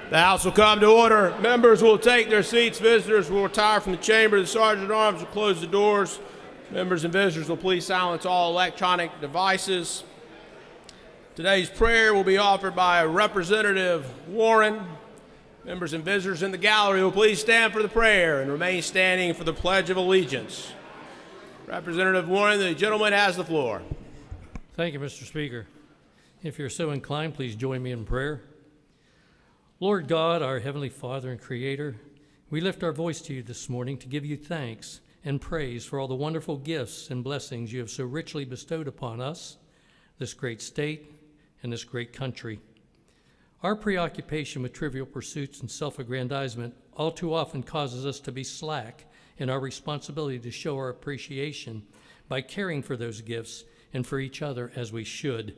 The House will come to order. Members will take their seats. Visitors will retire from the chamber. The Sergeant at Arms will close the doors. Members and visitors will please silence all electronic devices. Today's prayer will be offered by Representative Warren. Members and visitors in the gallery will please stand for the prayer and remain standing for the Pledge of Allegiance. Representative Warren, the gentleman has the floor. Thank you, Mr. Speaker. If you're so inclined, please join me in prayer. Lord God, our Heavenly Father and Creator, we lift our voice to you this morning to give you thanks and praise for all the wonderful gifts and blessings you have so richly bestowed upon us, this great state, and this great country. Our preoccupation with trivial pursuits and self-aggrandizement all too often causes us to be slack in our responsibility to show our appreciation by caring for those gifts and for each other as we should.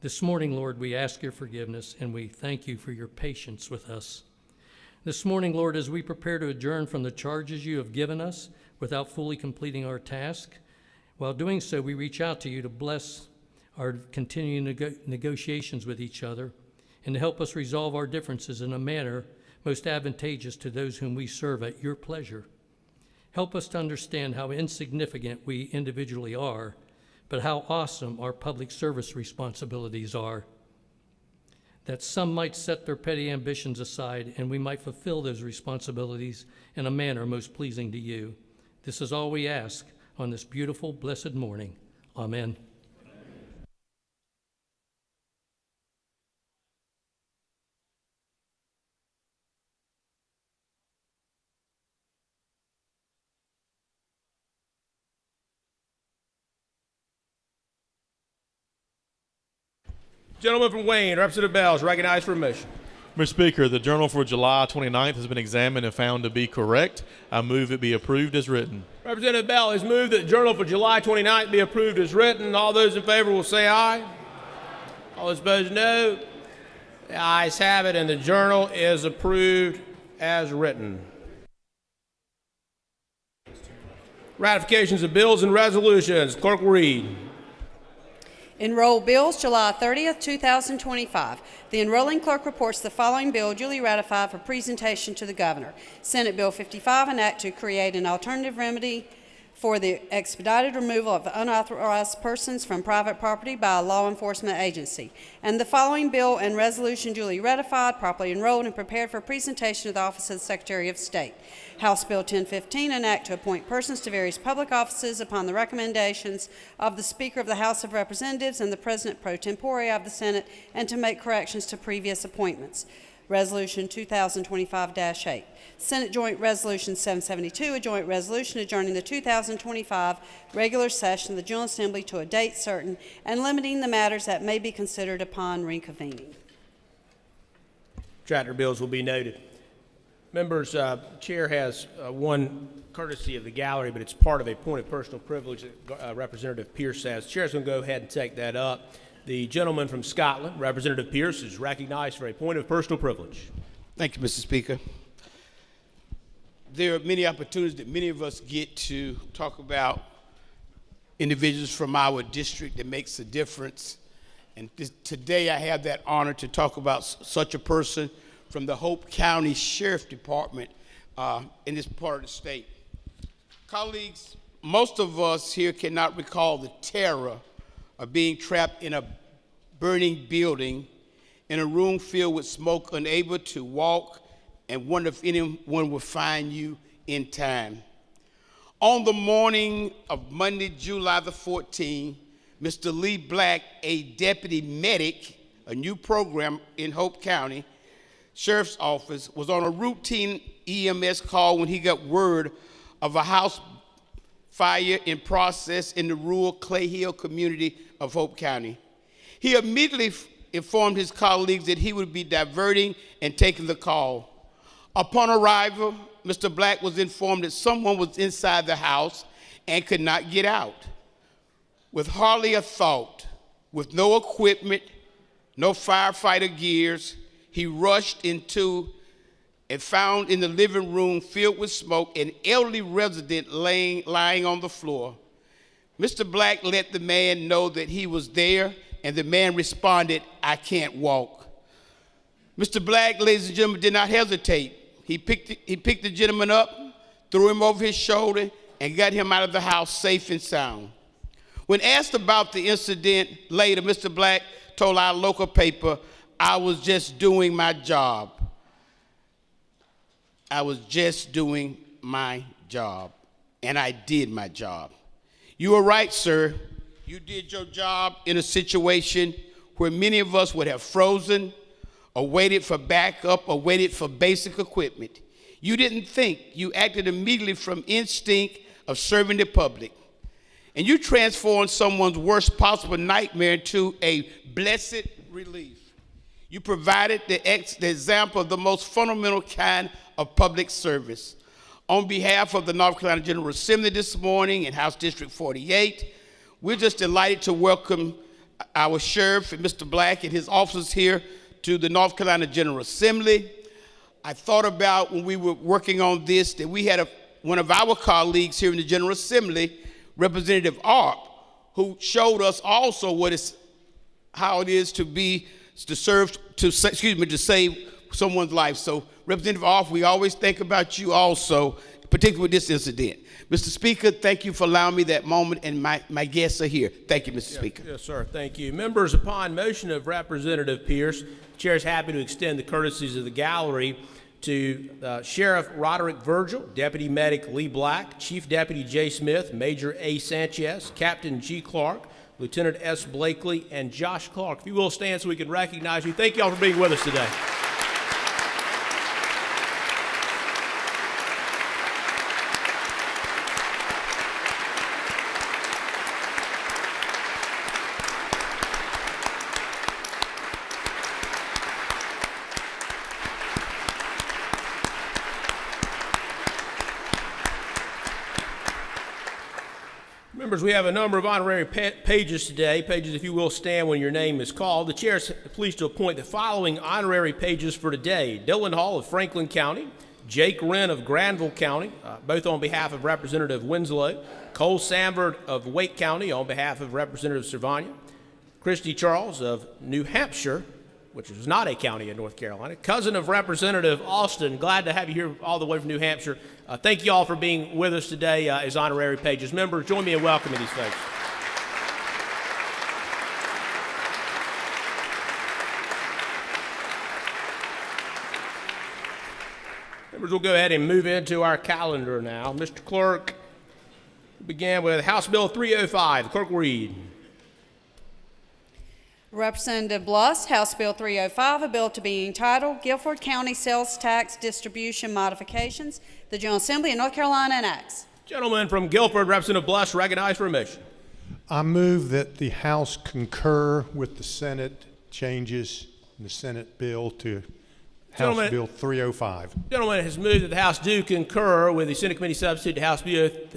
This morning, Lord, we ask your forgiveness and we thank you for your patience with us. This morning, Lord, as we prepare to adjourn from the charges you have given us without fully completing our task, while doing so, we reach out to you to bless our continuing negotiations with each other and to help us resolve our differences in a manner most advantageous to those whom we serve at your pleasure. Help us to understand how insignificant we individually are, but how awesome our public service responsibilities are. That some might set their petty ambitions aside and we might fulfill those responsibilities in a manner most pleasing to you. This is all we ask on this beautiful, blessed morning. Amen. Gentleman from Wayne, Representative Bell, is recognized for admission. Mr. Speaker, the journal for July 29th has been examined and found to be correct. I move it be approved as written. Representative Bell has moved that the journal for July 29th be approved as written. All those in favor will say aye. All those opposed, no. The ayes have it, and the journal is approved as written. Ratifications of bills and resolutions. The clerk will read. Enrolled bills, July 30th, 2025. The enrolling clerk reports the following bill duly ratified for presentation to the governor. Senate Bill 55, an act to create an alternative remedy for the expedited removal of unauthorized persons from private property by a law enforcement agency. And the following bill and resolution duly ratified, properly enrolled, and prepared for presentation to the Office of the Secretary of State. House Bill 1015, an act to appoint persons to various public offices upon the recommendations of the Speaker of the House of Representatives and the President pro tempore of the Senate, and to make corrections to previous appointments. Resolution 2025-8. Senate Joint Resolution 772, a joint resolution adjourning the 2025 regular session of the General Assembly to a date certain and limiting the matters that may be considered upon reconvening. Chapter bills will be noted. Members, Chair has one courtesy of the gallery, but it's part of a point of personal privilege that Representative Pierce has. The Chair's going to go ahead and take that up. The gentleman from Scotland, Representative Pierce, is recognized for a point of personal privilege. Thank you, Mr. Speaker. There are many opportunities that many of us get to talk about individuals from our district that makes a difference. And today I have that honor to talk about such a person from the Hope County Sheriff Department in this part of the state. Colleagues, most of us here cannot recall the terror of being trapped in a burning building in a room filled with smoke, unable to walk, and wonder if anyone will find you in time. On the morning of Monday, July the 14th, Mr. Lee Black, a deputy medic, a new program in Hope County Sheriff's Office, was on a routine EMS call when he got word of a house fire in process in the rural Clay Hill community of Hope County. He immediately informed his colleagues that he would be diverting and taking the call. Upon arrival, Mr. Black was informed that someone was inside the house and could not get out. With hardly a thought, with no equipment, no firefighter gears, he rushed into and found in the living room filled with smoke an elderly resident lying on the floor. Mr. Black let the man know that he was there, and the man responded, "I can't walk." Mr. Black, ladies and gentlemen, did not hesitate. He picked the gentleman up, threw him over his shoulder, and got him out of the house safe and sound. When asked about the incident later, Mr. Black told our local paper, "I was just doing my job. I was just doing my job, and I did my job." You were right, sir. You did your job in a situation where many of us would have frozen or waited for backup or waited for basic equipment. You didn't think. You acted immediately from instinct of serving the public. And you transformed someone's worst possible nightmare into a blessed relief. You provided the example of the most fundamental kind of public service. On behalf of the North Carolina General Assembly this morning and House District 48, we're just delighted to welcome our sheriff, Mr. Black, and his officers here to the North Carolina General Assembly. I thought about when we were working on this that we had one of our colleagues here in the General Assembly, Representative Arp, who showed us also how it is to save someone's life. So, Representative Arp, we always think about you also, particularly with this incident. Mr. Speaker, thank you for allowing me that moment, and my guests are here. Thank you, Mr. Speaker. Yes, sir. Thank you. Members, upon motion of Representative Pierce, the chair is happy to extend the courtesies of the gallery to Sheriff Roderick Virgil, Deputy Medic Lee Black, Chief Deputy Jay Smith, Major A. Sanchez, Captain G. Clark, Lieutenant S. Blakely, and Josh Clark. If you will stand so we can recognize you. Thank you all for being with us today. Members, we have a number of honorary pages today. Pages, if you will, stand when your name is called. The chair is pleased to appoint the following honorary pages for today. Dylan Hall of Franklin County, Jake Wren of Granville County, both on behalf of Representative Winslow, Cole Sandberg of Wake County on behalf of Representative Cervania, Christy Charles of New Hampshire, which is not a county in North Carolina, cousin of Representative Austin. Glad to have you here all the way from New Hampshire. Thank you all for being with us today as honorary pages. Members, join me in welcoming these folks. Members, we'll go ahead and move into our calendar now. Mr. Clerk, we began with House Bill 305. The clerk will read. Representative Bluss, House Bill 305, a bill to be entitled Guilford County Sales Tax Distribution Modifications. The General Assembly of North Carolina enacts. Gentleman from Guilford, Representative Bluss, recognized for a motion. I move that the House concur with the Senate changes in the Senate bill to House Bill 305. Gentleman has moved that the House do concur with the Senate Committee substitute to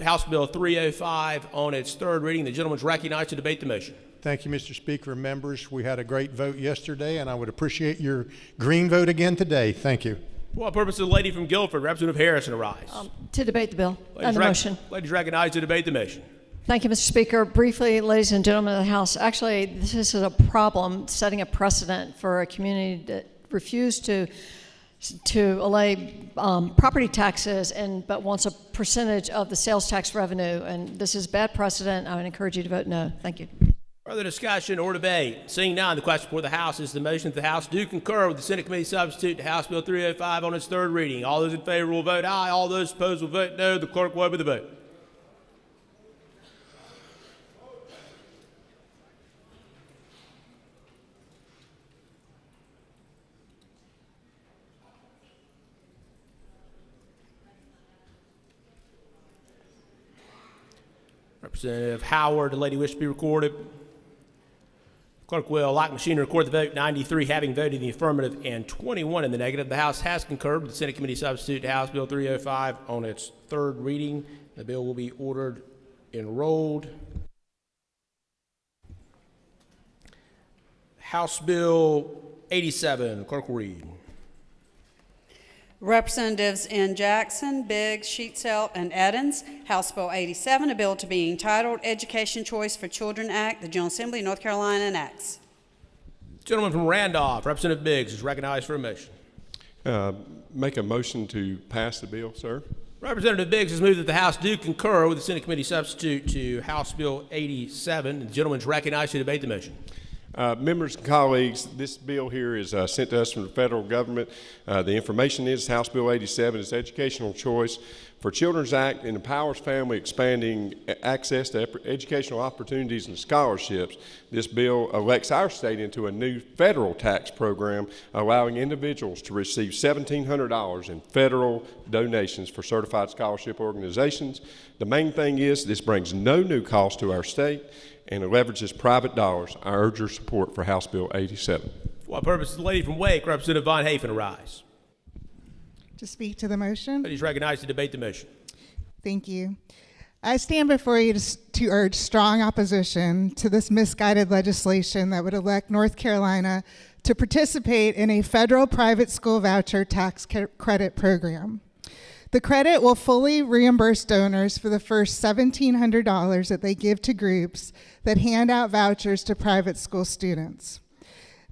House Bill 305 on its third reading. The gentleman is recognized to debate the motion. Thank you, Mr. Speaker and members. We had a great vote yesterday, and I would appreciate your green vote again today. Thank you. For what purpose does the lady from Guilford, Representative Harrison, arise? To debate the bill and the motion. Ladies recognized to debate the motion. Thank you, Mr. Speaker. Briefly, ladies and gentlemen of the House, actually, this is a problem setting a precedent for a community that refused to allay property taxes but wants a percentage of the sales tax revenue. And this is bad precedent. I would encourage you to vote no. Thank you. Further discussion or debate? Seeing none, the question before the House is the motion that the House do concur with the Senate Committee substitute to House Bill 305 on its third reading. All those in favor will vote aye. All those opposed will vote no. The clerk will open the vote. Representative Howard, the lady wishes to be recorded. Clerk will, like machine, record the vote. 93 having voted in the affirmative and 21 in the negative. The House has concurred with the Senate Committee substitute to House Bill 305 on its third reading. The bill will be ordered enrolled. House Bill 87. Clerk will read. Representatives N. Jackson, Biggs, Sheetselt, and Edens, House Bill 87, a bill to be entitled Education Choice for Children Act. The General Assembly of North Carolina enacts. Gentleman from Randolph, Representative Biggs, is recognized for a motion. Make a motion to pass the bill, sir. Representative Biggs has moved that the House do concur with the Senate Committee substitute to House Bill 87. The gentleman is recognized to debate the motion. Members and colleagues, this bill here is sent to us from the federal government. The information is House Bill 87. It's Educational Choice for Children's Act and empowers family, expanding access to educational opportunities and scholarships. This bill elects our state into a new federal tax program, allowing individuals to receive $1,700 in federal donations for certified scholarship organizations. The main thing is this brings no new cost to our state, and it leverages private dollars. I urge your support for House Bill 87. For what purpose does the lady from Wake, Representative Von Hafen, arise? To speak to the motion. Lady is recognized to debate the motion. Thank you. I stand before you to urge strong opposition to this misguided legislation that would elect North Carolina to participate in a federal private school voucher tax credit program. The credit will fully reimburse donors for the first $1,700 that they give to groups that hand out vouchers to private school students.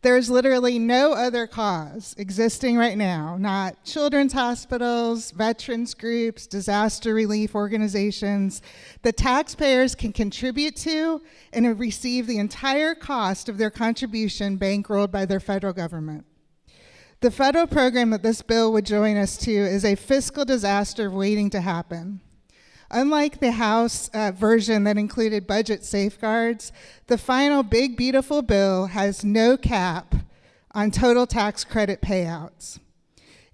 There is literally no other cause existing right now, not children's hospitals, veterans groups, disaster relief organizations, that taxpayers can contribute to and receive the entire cost of their contribution bankrolled by their federal government. The federal program that this bill would join us to is a fiscal disaster waiting to happen. Unlike the House version that included budget safeguards, the final big, beautiful bill has no cap on total tax credit payouts.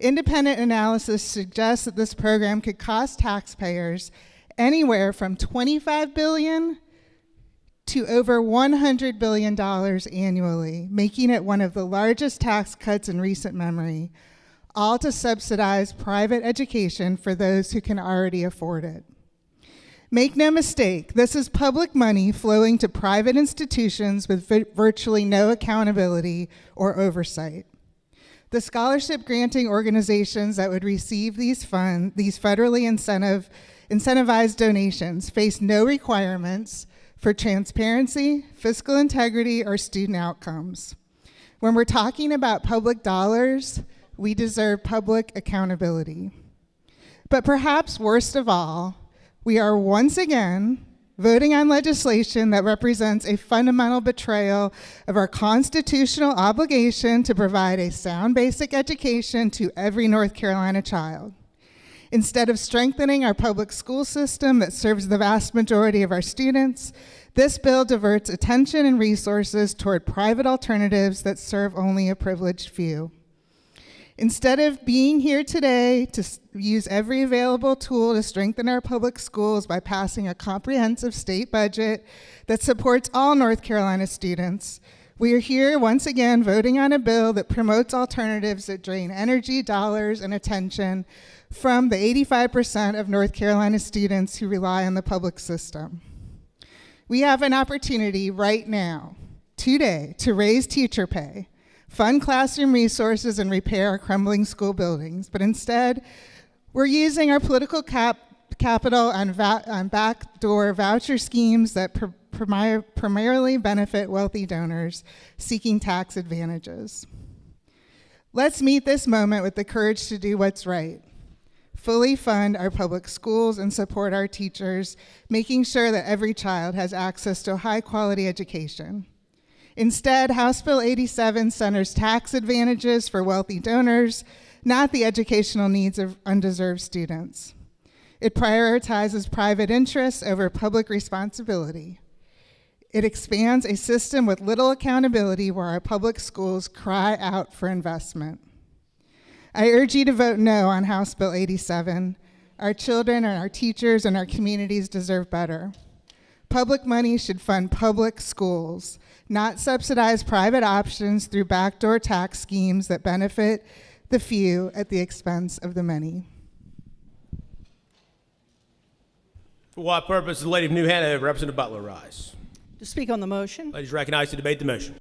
Independent analysis suggests that this program could cost taxpayers anywhere from $25 billion to over $100 billion annually, making it one of the largest tax cuts in recent memory, all to subsidize private education for those who can already afford it. Make no mistake, this is public money flowing to private institutions with virtually no accountability or oversight. The scholarship granting organizations that would receive these federally incentivized donations face no requirements for transparency, fiscal integrity, or student outcomes. When we're talking about public dollars, we deserve public accountability. But perhaps worst of all, we are once again voting on legislation that represents a fundamental betrayal of our constitutional obligation to provide a sound basic education to every North Carolina child. Instead of strengthening our public school system that serves the vast majority of our students, this bill diverts attention and resources toward private alternatives that serve only a privileged few. Instead of being here today to use every available tool to strengthen our public schools by passing a comprehensive state budget that supports all North Carolina students, we are here once again voting on a bill that promotes alternatives that drain energy, dollars, and attention from the 85% of North Carolina students who rely on the public system. We have an opportunity right now, today, to raise teacher pay, fund classroom resources, and repair our crumbling school buildings. But instead, we're using our political capital on backdoor voucher schemes that primarily benefit wealthy donors seeking tax advantages. Let's meet this moment with the courage to do what's right. Fully fund our public schools and support our teachers, making sure that every child has access to a high-quality education. Instead, House Bill 87 centers tax advantages for wealthy donors, not the educational needs of undeserved students. It prioritizes private interests over public responsibility. It expands a system with little accountability where our public schools cry out for investment. I urge you to vote no on House Bill 87. Our children and our teachers and our communities deserve better. Public money should fund public schools, not subsidize private options through backdoor tax schemes that benefit the few at the expense of the many. For what purpose does the lady from New Hanover, Representative Butler, rise? To speak on the motion. Lady is recognized to debate the motion.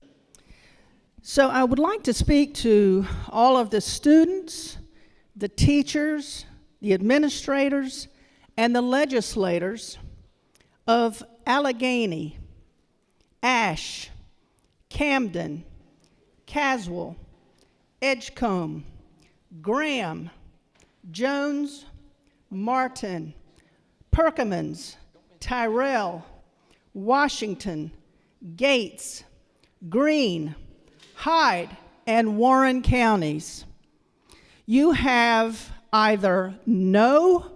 So I would like to speak to all of the students, the teachers, the administrators, and the legislators of Allegheny, Ashe, Camden, Caswell, Edgecombe, Graham, Jones, Martin, Perkins, Tyrell, Washington, Gates, Greene, Hyde, and Warren counties. You have either no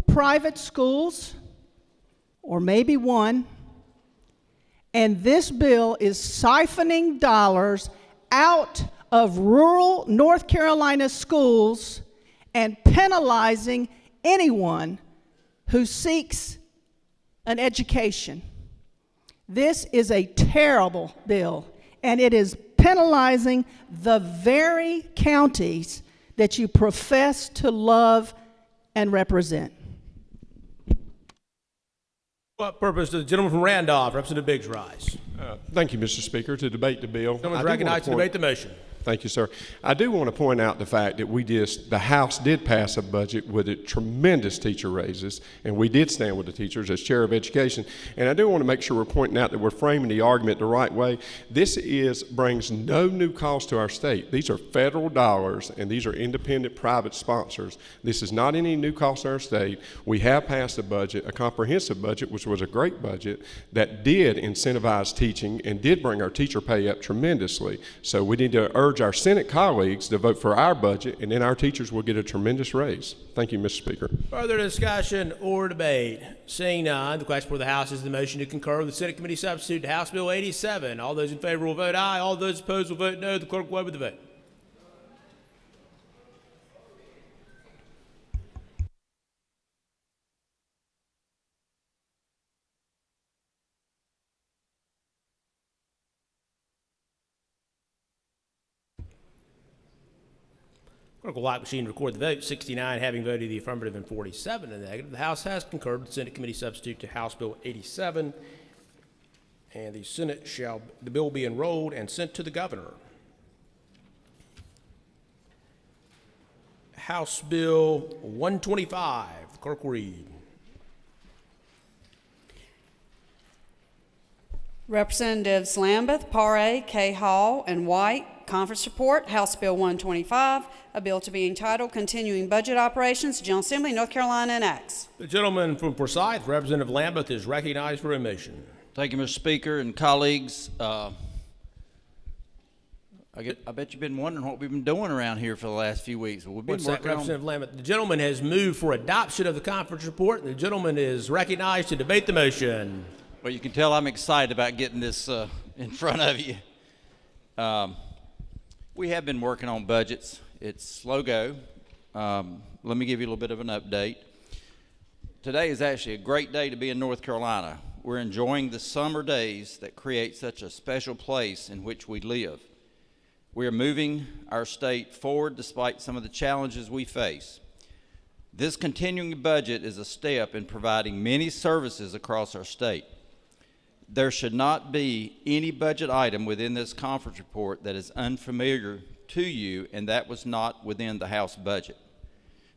private schools or maybe one, and this bill is siphoning dollars out of rural North Carolina schools and penalizing anyone who seeks an education. This is a terrible bill, and it is penalizing the very counties that you profess to love and represent. What purpose does the gentleman from Randolph, Representative Biggs, rise? Thank you, Mr. Speaker, to debate the bill. Gentleman is recognized to debate the motion. Thank you, sir. I do want to point out the fact that the House did pass a budget with tremendous teacher raises, and we did stand with the teachers as chair of education. And I do want to make sure we're pointing out that we're framing the argument the right way. This brings no new cost to our state. These are federal dollars, and these are independent private sponsors. This is not any new cost to our state. We have passed a budget, a comprehensive budget, which was a great budget, that did incentivize teaching and did bring our teacher pay up tremendously. So we need to urge our Senate colleagues to vote for our budget, and then our teachers will get a tremendous raise. Thank you, Mr. Speaker. Further discussion or debate? Seeing none, the question for the House is the motion to concur with the Senate Committee substitute to House Bill 87. All those in favor will vote aye. All those opposed will vote no. The clerk will open the vote. Clerk will lock machine record the vote. 69 having voted the affirmative and 47 in the negative. The House has concurred with the Senate Committee substitute to House Bill 87, and the bill be enrolled and sent to the governor. House Bill 125. The clerk will read. Representatives Lambeth, Paré, K. Hall, and White. Conference report, House Bill 125, a bill to be entitled Continuing Budget Operations, General Assembly, North Carolina enacts. The gentleman from Forsyth, Representative Lambeth, is recognized for a motion. Thank you, Mr. Speaker and colleagues. I bet you've been wondering what we've been doing around here for the last few weeks. Well, we've been working Representative Lambeth? The gentleman has moved for adoption of the conference report, and the gentleman is recognized to debate the motion. Well, you can tell I'm excited about getting this in front of you. We have been working on budgets. It's slow go. Let me give you a little bit of an update. Today is actually a great day to be in North Carolina. We're enjoying the summer days that create such a special place in which we live. We are moving our state forward despite some of the challenges we face. This continuing budget is a step in providing many services across our state. There should not be any budget item within this conference report that is unfamiliar to you, and that was not within the House budget.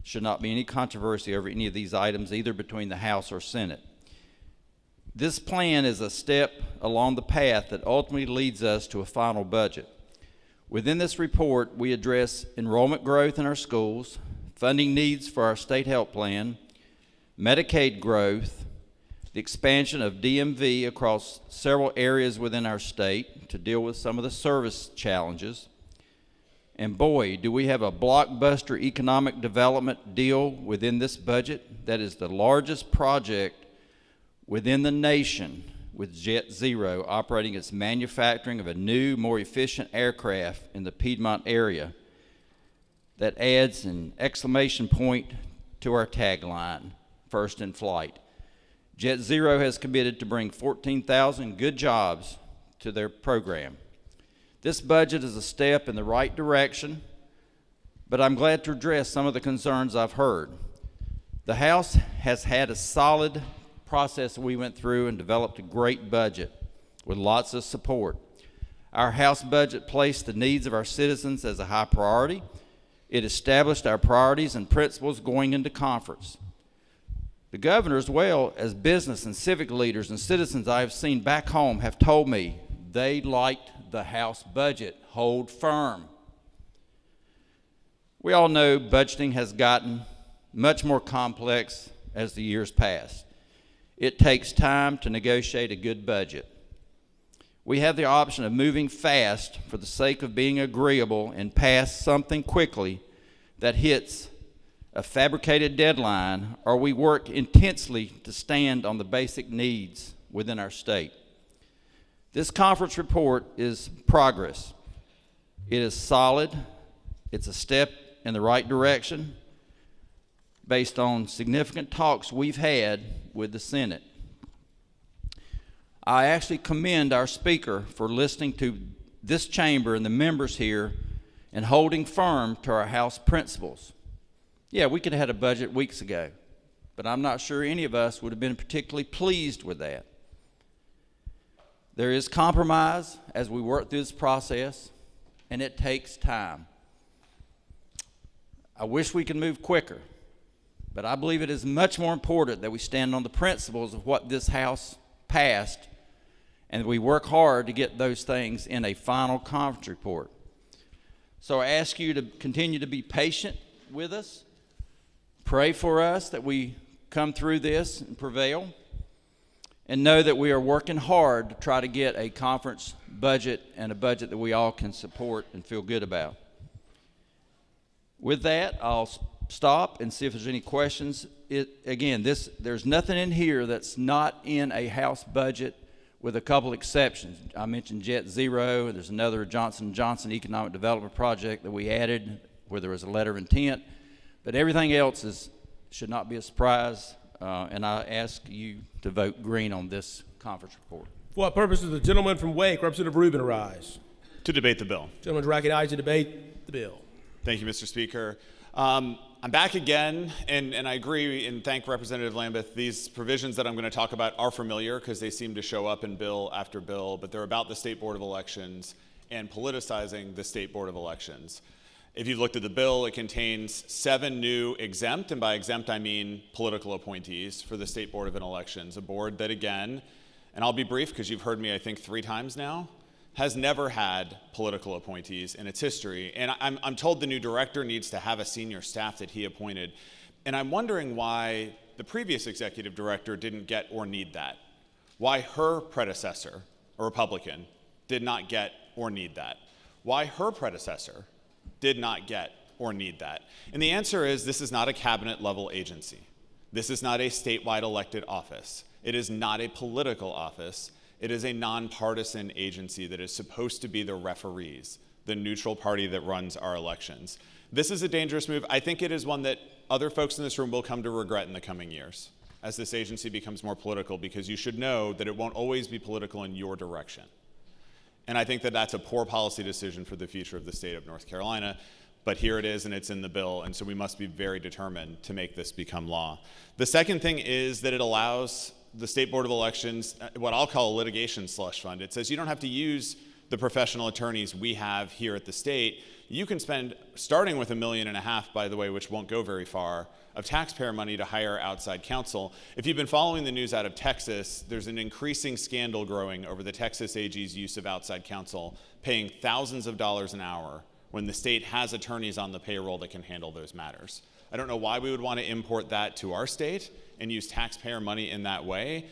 Should not be any controversy over any of these items, either between the House or Senate. This plan is a step along the path that ultimately leads us to a final budget. Within this report, we address enrollment growth in our schools, funding needs for our state health plan, Medicaid growth, the expansion of DMV across several areas within our state to deal with some of the service challenges. And boy, do we have a blockbuster economic development deal within this budget that is the largest project within the nation, with Jet Zero operating its manufacturing of a new, more efficient aircraft in the Piedmont area. That adds an exclamation point to our tagline, first in flight. Jet Zero has committed to bring 14,000 good jobs to their program. This budget is a step in the right direction, but I'm glad to address some of the concerns I've heard. The House has had a solid process we went through and developed a great budget with lots of support. Our House budget placed the needs of our citizens as a high priority. It established our priorities and principles going into conference. The governor, as well as business and civic leaders and citizens I have seen back home, have told me they liked the House budget. Hold firm. We all know budgeting has gotten much more complex as the years pass. It takes time to negotiate a good budget. We have the option of moving fast for the sake of being agreeable and pass something quickly that hits a fabricated deadline, or we work intensely to stand on the basic needs within our state. This conference report is progress. It is solid. It's a step in the right direction based on significant talks we've had with the Senate. I actually commend our speaker for listening to this chamber and the members here and holding firm to our House principles. Yeah, we could have had a budget weeks ago, but I'm not sure any of us would have been particularly pleased with that. There is compromise as we work through this process, and it takes time. I wish we could move quicker, but I believe it is much more important that we stand on the principles of what this House passed, and we work hard to get those things in a final conference report. So I ask you to continue to be patient with us. Pray for us that we come through this and prevail, and know that we are working hard to try to get a conference budget and a budget that we all can support and feel good about. With that, I'll stop and see if there's any questions. There's nothing in here that's not in a House budget, with a couple exceptions. I mentioned Jet Zero, and there's another Johnson & Johnson economic development project that we added where there was a letter of intent. But everything else should not be a surprise, and I ask you to vote green on this conference report. For what purpose does the gentleman from Wake, Representative Rubin, arise? To debate the bill. Gentleman is recognized to debate the bill. Thank you, Mr. Speaker. I'm back again, and I agree and thank Representative Lambeth. These provisions that I'm going to talk about are familiar because they seem to show up in bill after bill, but they're about the State Board of Elections and politicizing the State Board of Elections. If you've looked at the bill, it contains 7 new exempt, and by exempt I mean political appointees for the State Board of Elections, a board that, again, and I'll be brief because you've heard me I think 3 times now, has never had political appointees in its history. And I'm told the new director needs to have a senior staff that he appointed. And I'm wondering why the previous executive director didn't get or need that. Why her predecessor, a Republican, did not get or need that. Why her predecessor did not get or need that. And the answer is this is not a cabinet level agency. This is not a statewide elected office. It is not a political office. It is a nonpartisan agency that is supposed to be the referees, the neutral party that runs our elections. This is a dangerous move. I think it is one that other folks in this room will come to regret in the coming years as this agency becomes more political, because you should know that it won't always be political in your direction. And I think that that's a poor policy decision for the future of the state of North Carolina. But here it is, and it's in the bill, and so we must be very determined to make this become law. The second thing is that it allows the State Board of Elections what I'll call a litigation slush fund. It says you don't have to use the professional attorneys we have here at the state. You can spend, starting with $1.5 million, by the way, which won't go very far, of taxpayer money to hire outside counsel. If you've been following the news out of Texas, there's an increasing scandal growing over the Texas AG's use of outside counsel, paying thousands of dollars an hour when the state has attorneys on the payroll that can handle those matters. I don't know why we would want to import that to our state and use taxpayer money in that way,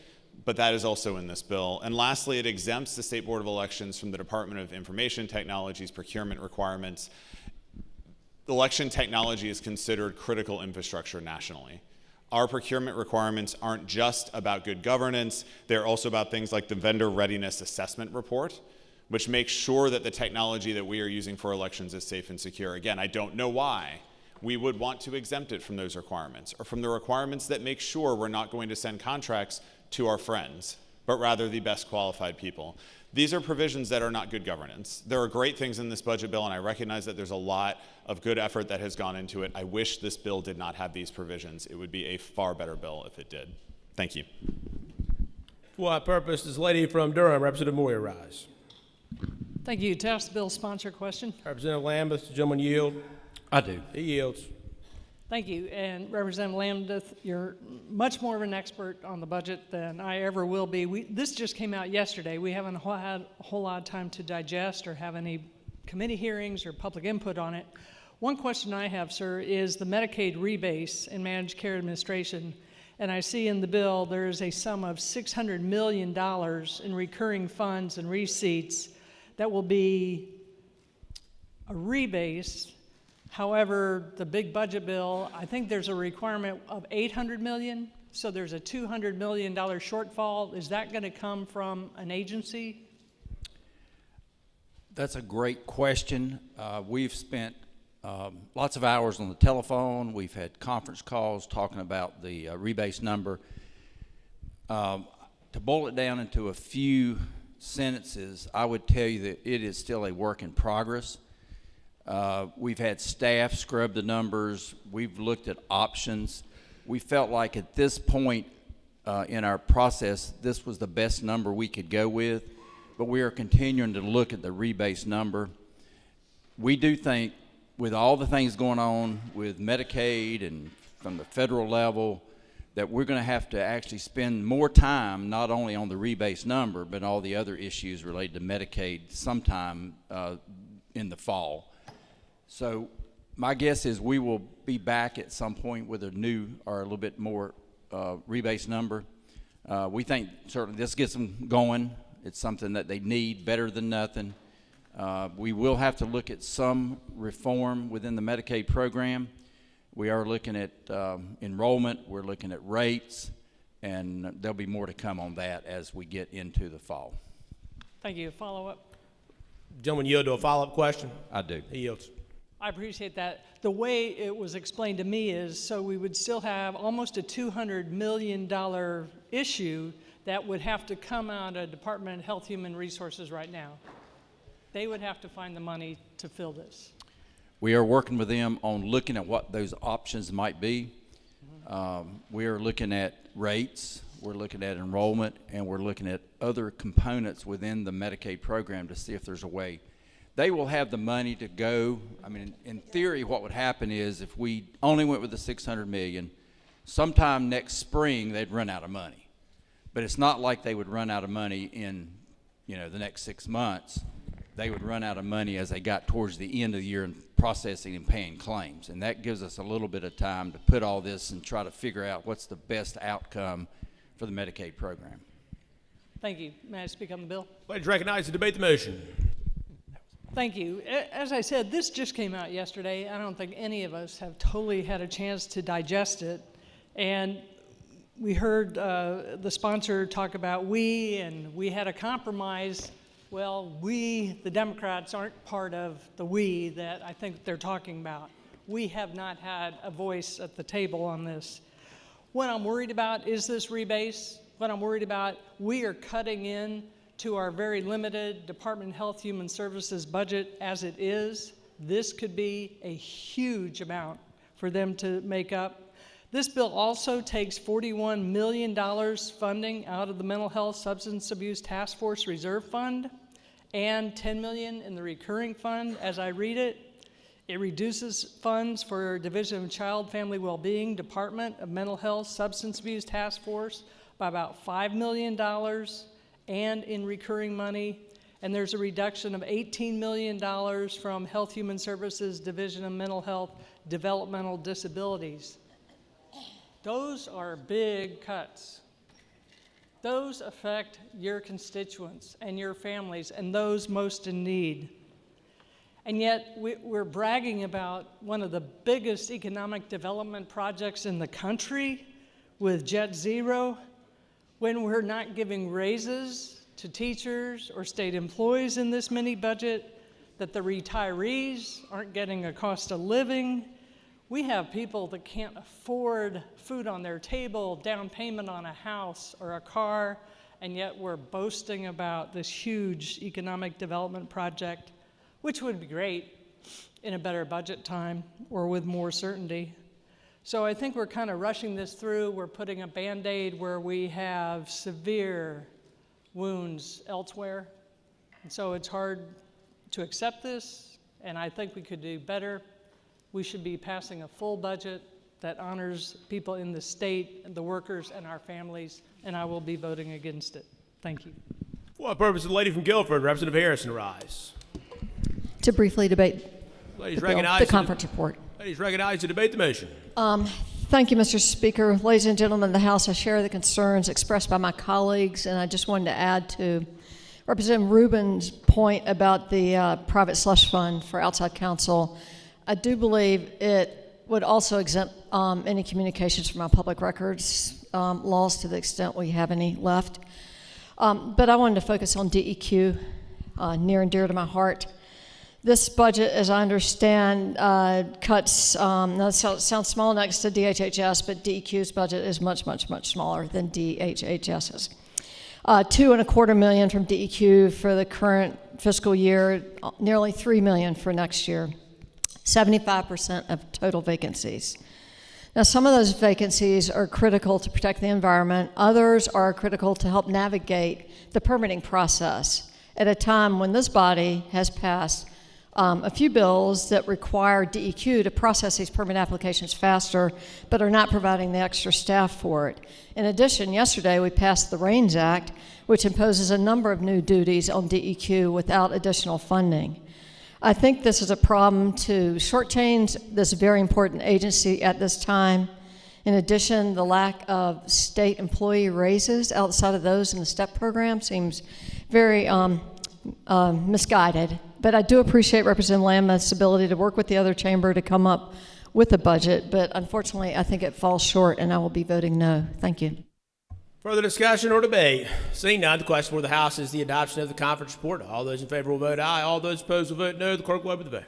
but that is also in this bill. And lastly, it exempts the State Board of Elections from the Department of Information Technology's procurement requirements. Election technology is considered critical infrastructure nationally. Our procurement requirements aren't just about good governance, they're also about things like the Vendor Readiness Assessment Report, which makes sure that the technology that we are using for elections is safe and secure. Again, I don't know why we would want to exempt it from those requirements, or from the requirements that make sure we're not going to send contracts to our friends, but rather the best qualified people. These are provisions that are not good governance. There are great things in this budget bill, and I recognize that there's a lot of good effort that has gone into it. I wish this bill did not have these provisions. It would be a far better bill if it did. Thank you. For what purpose does the lady from Durham, Representative Moyer, rise? Thank you. To ask the bill sponsor question. Representative Lambeth, the gentleman yield. I do. He yields. Thank you. And Representative Lambeth, you're much more of an expert on the budget than I ever will be. This just came out yesterday. We haven't had a whole lot of time to digest or have any committee hearings or public input on it. One question I have, sir, is the Medicaid rebase and managed care administration. And I see in the bill there is a sum of $600 million in recurring funds and receipts that will be a rebase. However, the big budget bill, I think there's a requirement of $800 million, so there's a $200 million shortfall. Is that going to come from an agency? That's a great question. We've spent lots of hours on the telephone. We've had conference calls talking about the rebase number. To boil it down into a few sentences, I would tell you that it is still a work in progress. We've had staff scrub the numbers. We've looked at options. We felt like at this point in our process, this was the best number we could go with, but we are continuing to look at the rebase number. We do think with all the things going on with Medicaid and from the federal level, that we're going to have to actually spend more time not only on the rebase number, but all the other issues related to Medicaid sometime in the fall. So my guess is we will be back at some point with a new or a little bit more rebase number. We think certainly this gets them going. It's something that they need, better than nothing. We will have to look at some reform within the Medicaid program. We are looking at enrollment, we're looking at rates, and there'll be more to come on that as we get into the fall. Thank you. Follow-up? Gentleman yield to a follow-up question? I do. He yields. I appreciate that. The way it was explained to me is so we would still have almost a $200 million issue that would have to come out of Department of Health Human Resources right now. They would have to find the money to fill this. We are working with them on looking at what those options might be. We are looking at rates, we're looking at enrollment, and we're looking at other components within the Medicaid program to see if there's a way. They will have the money to go. I mean, in theory, what would happen is if we only went with the $600 million, sometime next spring they'd run out of money. But it's not like they would run out of money in, the next 6 months. They would run out of money as they got towards the end of the year in processing and paying claims. And that gives us a little bit of time to put all this and try to figure out what's the best outcome for the Medicaid program. Thank you. May I speak on the bill? Pledge recognized to debate the motion. Thank you. As I said, this just came out yesterday. I don't think any of us have totally had a chance to digest it. And we heard the sponsor talk about and we had a compromise. Well, we, the Democrats, aren't part of the we that I think they're talking about. We have not had a voice at the table on this. What I'm worried about is this rebase. What I'm worried about, we are cutting in to our very limited Department of Health Human Services budget as it is. This could be a huge amount for them to make up. This bill also takes $41 million funding out of the Mental Health Substance Abuse Task Force Reserve Fund and $10 million in the recurring fund. As I read it, it reduces funds for Division of Child Family Wellbeing, Department of Mental Health Substance Abuse Task Force by about $5 million and in recurring money. And there's a reduction of $18 million from Health Human Services Division of Mental Health Developmental Disabilities. Those are big cuts. Those affect your constituents and your families and those most in need. And yet we're bragging about one of the biggest economic development projects in the country with Jet Zero when we're not giving raises to teachers or state employees in this mini budget, that the retirees aren't getting a cost of living. We have people that can't afford food on their table, down payment on a house or a car, and yet we're boasting about this huge economic development project, which would be great in a better budget time or with more certainty. So I think we're kind of rushing this through. We're putting a Band-Aid where we have severe wounds elsewhere. And so it's hard to accept this, and I think we could do better. We should be passing a full budget that honors people in the state, the workers, and our families, and I will be voting against it. Thank you. For what purpose, the lady from Guilford, Representative Harrison, rise. To briefly debate Ladies the bill, recognized the conference report. Ladies recognized to debate the motion. Thank you, Mr. Speaker. Ladies and gentlemen of the House, I share the concerns expressed by my colleagues, and I just wanted to add to Representative Rubin's point about the private slush fund for outside counsel. I do believe it would also exempt any communications from our public records laws to the extent we have any left. But I wanted to focus on DEQ, near and dear to my heart. This budget, as I understand, cuts, now it sounds small next to DHHS, but DEQ's budget is much, much, much smaller than DHHS's. $2.25 million from DEQ for the current fiscal year, nearly $3 million for next year, 75% of total vacancies. Now, some of those vacancies are critical to protect the environment. Others are critical to help navigate the permitting process at a time when this body has passed a few bills that require DEQ to process these permit applications faster, but are not providing the extra staff for it. In addition, yesterday we passed the RAINS Act, which imposes a number of new duties on DEQ without additional funding. I think this is a problem to shortchange this very important agency at this time. In addition, the lack of state employee raises outside of those in the STEP program seems very misguided. But I do appreciate Representative Lambeth's ability to work with the other chamber to come up with a budget, but unfortunately I think it falls short and I will be voting no. Thank you. Further discussion or debate? Seeing none, the question for the House is the adoption of the conference report. All those in favor will vote aye. All those opposed will vote no. The clerk will open the vote.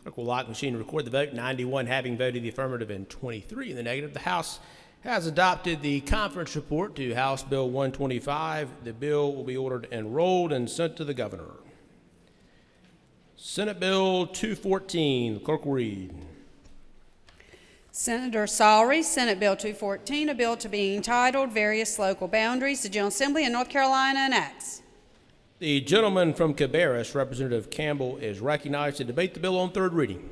Clerk will lock machine and record the vote. 91 having voted the affirmative and 23 in the negative. The House has adopted the conference report to House Bill 125. The bill will be ordered enrolled and sent to the governor. Senate Bill 214. The clerk will read. Senator Sawrey, Senate Bill 214, a bill to be entitled Various Local Boundaries, the General Assembly of North Carolina enacts. The gentleman from Cabarrus, Representative Campbell, is recognized to debate the bill on third reading.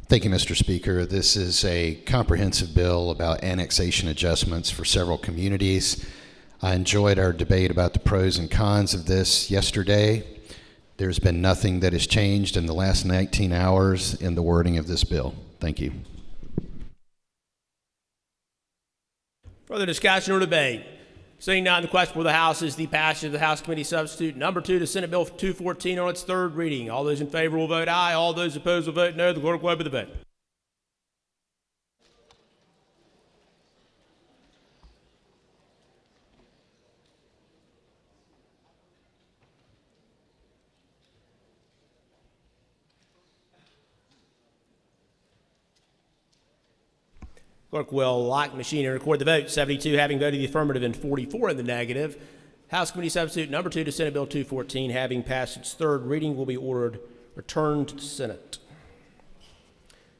Thank you, Mr. Speaker. This is a comprehensive bill about annexation adjustments for several communities. I enjoyed our debate about the pros and cons of this yesterday. There's been nothing that has changed in the last 19 hours in the wording of this bill. Thank you. Further discussion or debate? Seeing none, the question for the House is the passage of the House Committee Substitute number 2 to Senate Bill 214 on its third reading. All those in favor will vote aye. All those opposed will vote no. The clerk will open the vote. Clerk will lock the machine and record the vote. 72 having voted the affirmative and 44 in the negative. House Committee Substitute number 2 to Senate Bill 214, having passed its third reading, will be ordered returned to the Senate.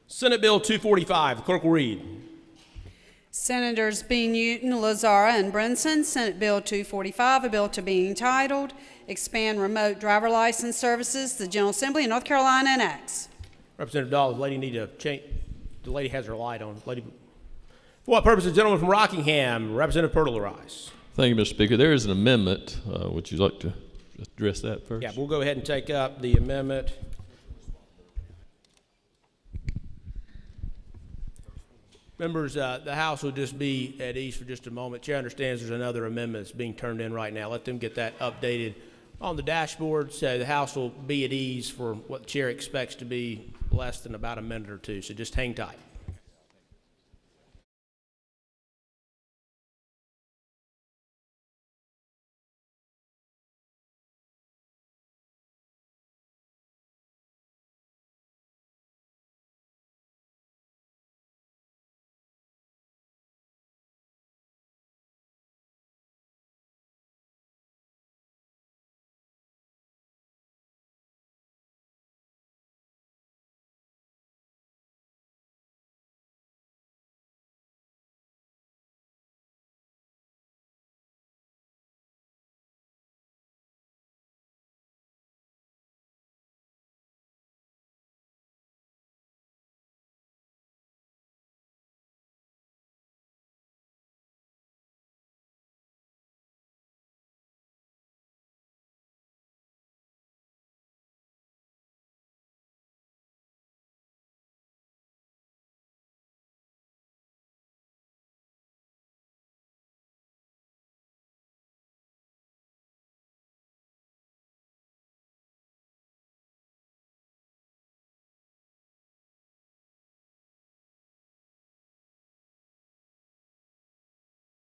Senate Bill 245. The clerk will read. Senators B. Newton, Lazara, and Brinson, Senate Bill 245, a bill to be entitled Expand Remote Driver License Services, the General Assembly of North Carolina enacts. Representative Dahl, the lady need to change. The lady has her light on. Lady. For what purpose, the gentleman from Rockingham, Representative Pirtle, rise. Thank you, Mr. Speaker. There is an amendment. Would you like to address that first? Yeah, we'll go ahead and take up the amendment. Members, the House will just be at ease for just a moment. Chair understands there's another amendment that's being turned in right now. Let them get that updated on the dashboard. So the House will be at ease for what the Chair expects to be less than about a minute or two. So just hang tight.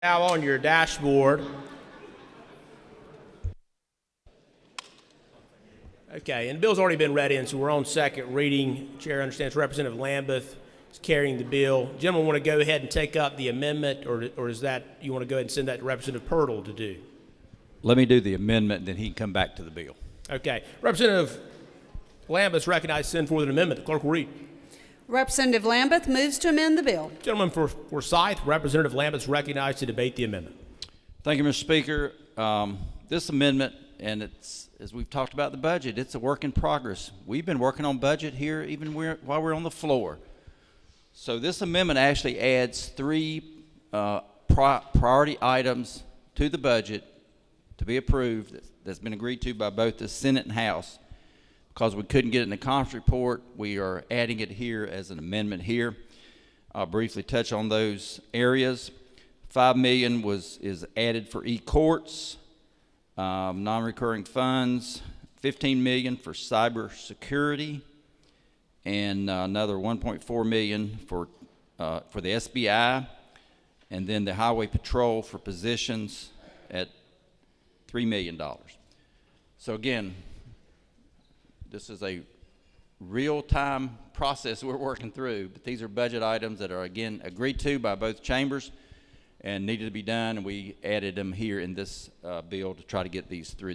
Now on your dashboard. Okay, and the bill's already been read in, so we're on second reading. Chair understands Representative Lambeth is carrying the bill. Gentlemen, want to go ahead and take up the amendment, or is that you want to go ahead and send that to Representative Pirtle to do? Let me do the amendment, and then he can come back to the bill. Okay, Representative Lambeth is recognized to send forward an amendment. The clerk will read. Representative Lambeth moves to amend the bill. Gentleman for Forsyth, Representative Lambeth is recognized to debate the amendment. Thank you, Mr. Speaker. This amendment, and it's, as we've talked about the budget, it's a work in progress. We've been working on budget here even while we're on the floor. So this amendment actually adds 3 priority items to the budget to be approved that's been agreed to by both the Senate and House. Because we couldn't get it in the conference report, we are adding it here as an amendment here. I'll briefly touch on those areas. $5 million is added for e-courts, non-recurring funds, $15 million for cyber security, and another $1.4 million for the SBI, and then the Highway Patrol for positions at $3 million. So again, this is a real-time process we're working through, but these are budget items that are, again, agreed to by both chambers and needed to be done, and we added them here in this bill to try to get these through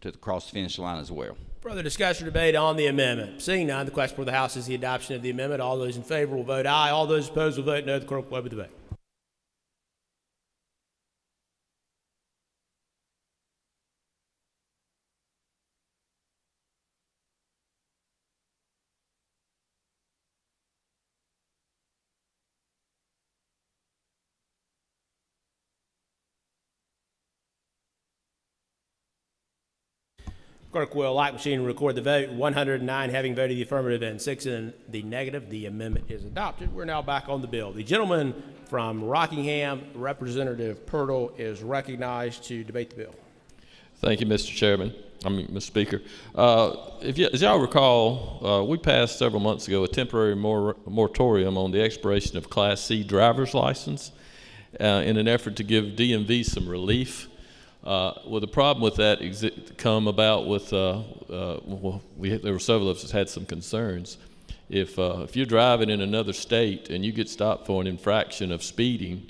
to the cross finish line as well. Further discussion or debate on the amendment? Seeing none, the question for the House is the adoption of the amendment. All those in favor will vote aye. All those opposed will vote no. The clerk will open the debate. Clerk will light machine and record the vote. 109 having voted the affirmative and 6 in the negative. The amendment is adopted. We're now back on the bill. The gentleman from Rockingham, Representative Pirtle, is recognized to debate the bill. Thank you, Mr. Mr. Speaker. As y'all recall, we passed several months ago a temporary moratorium on the expiration of Class C driver's license in an effort to give DMV some relief. Well, the problem with that come about with, there were several of us that had some concerns. If you're driving in another state and you get stopped for an infraction of speeding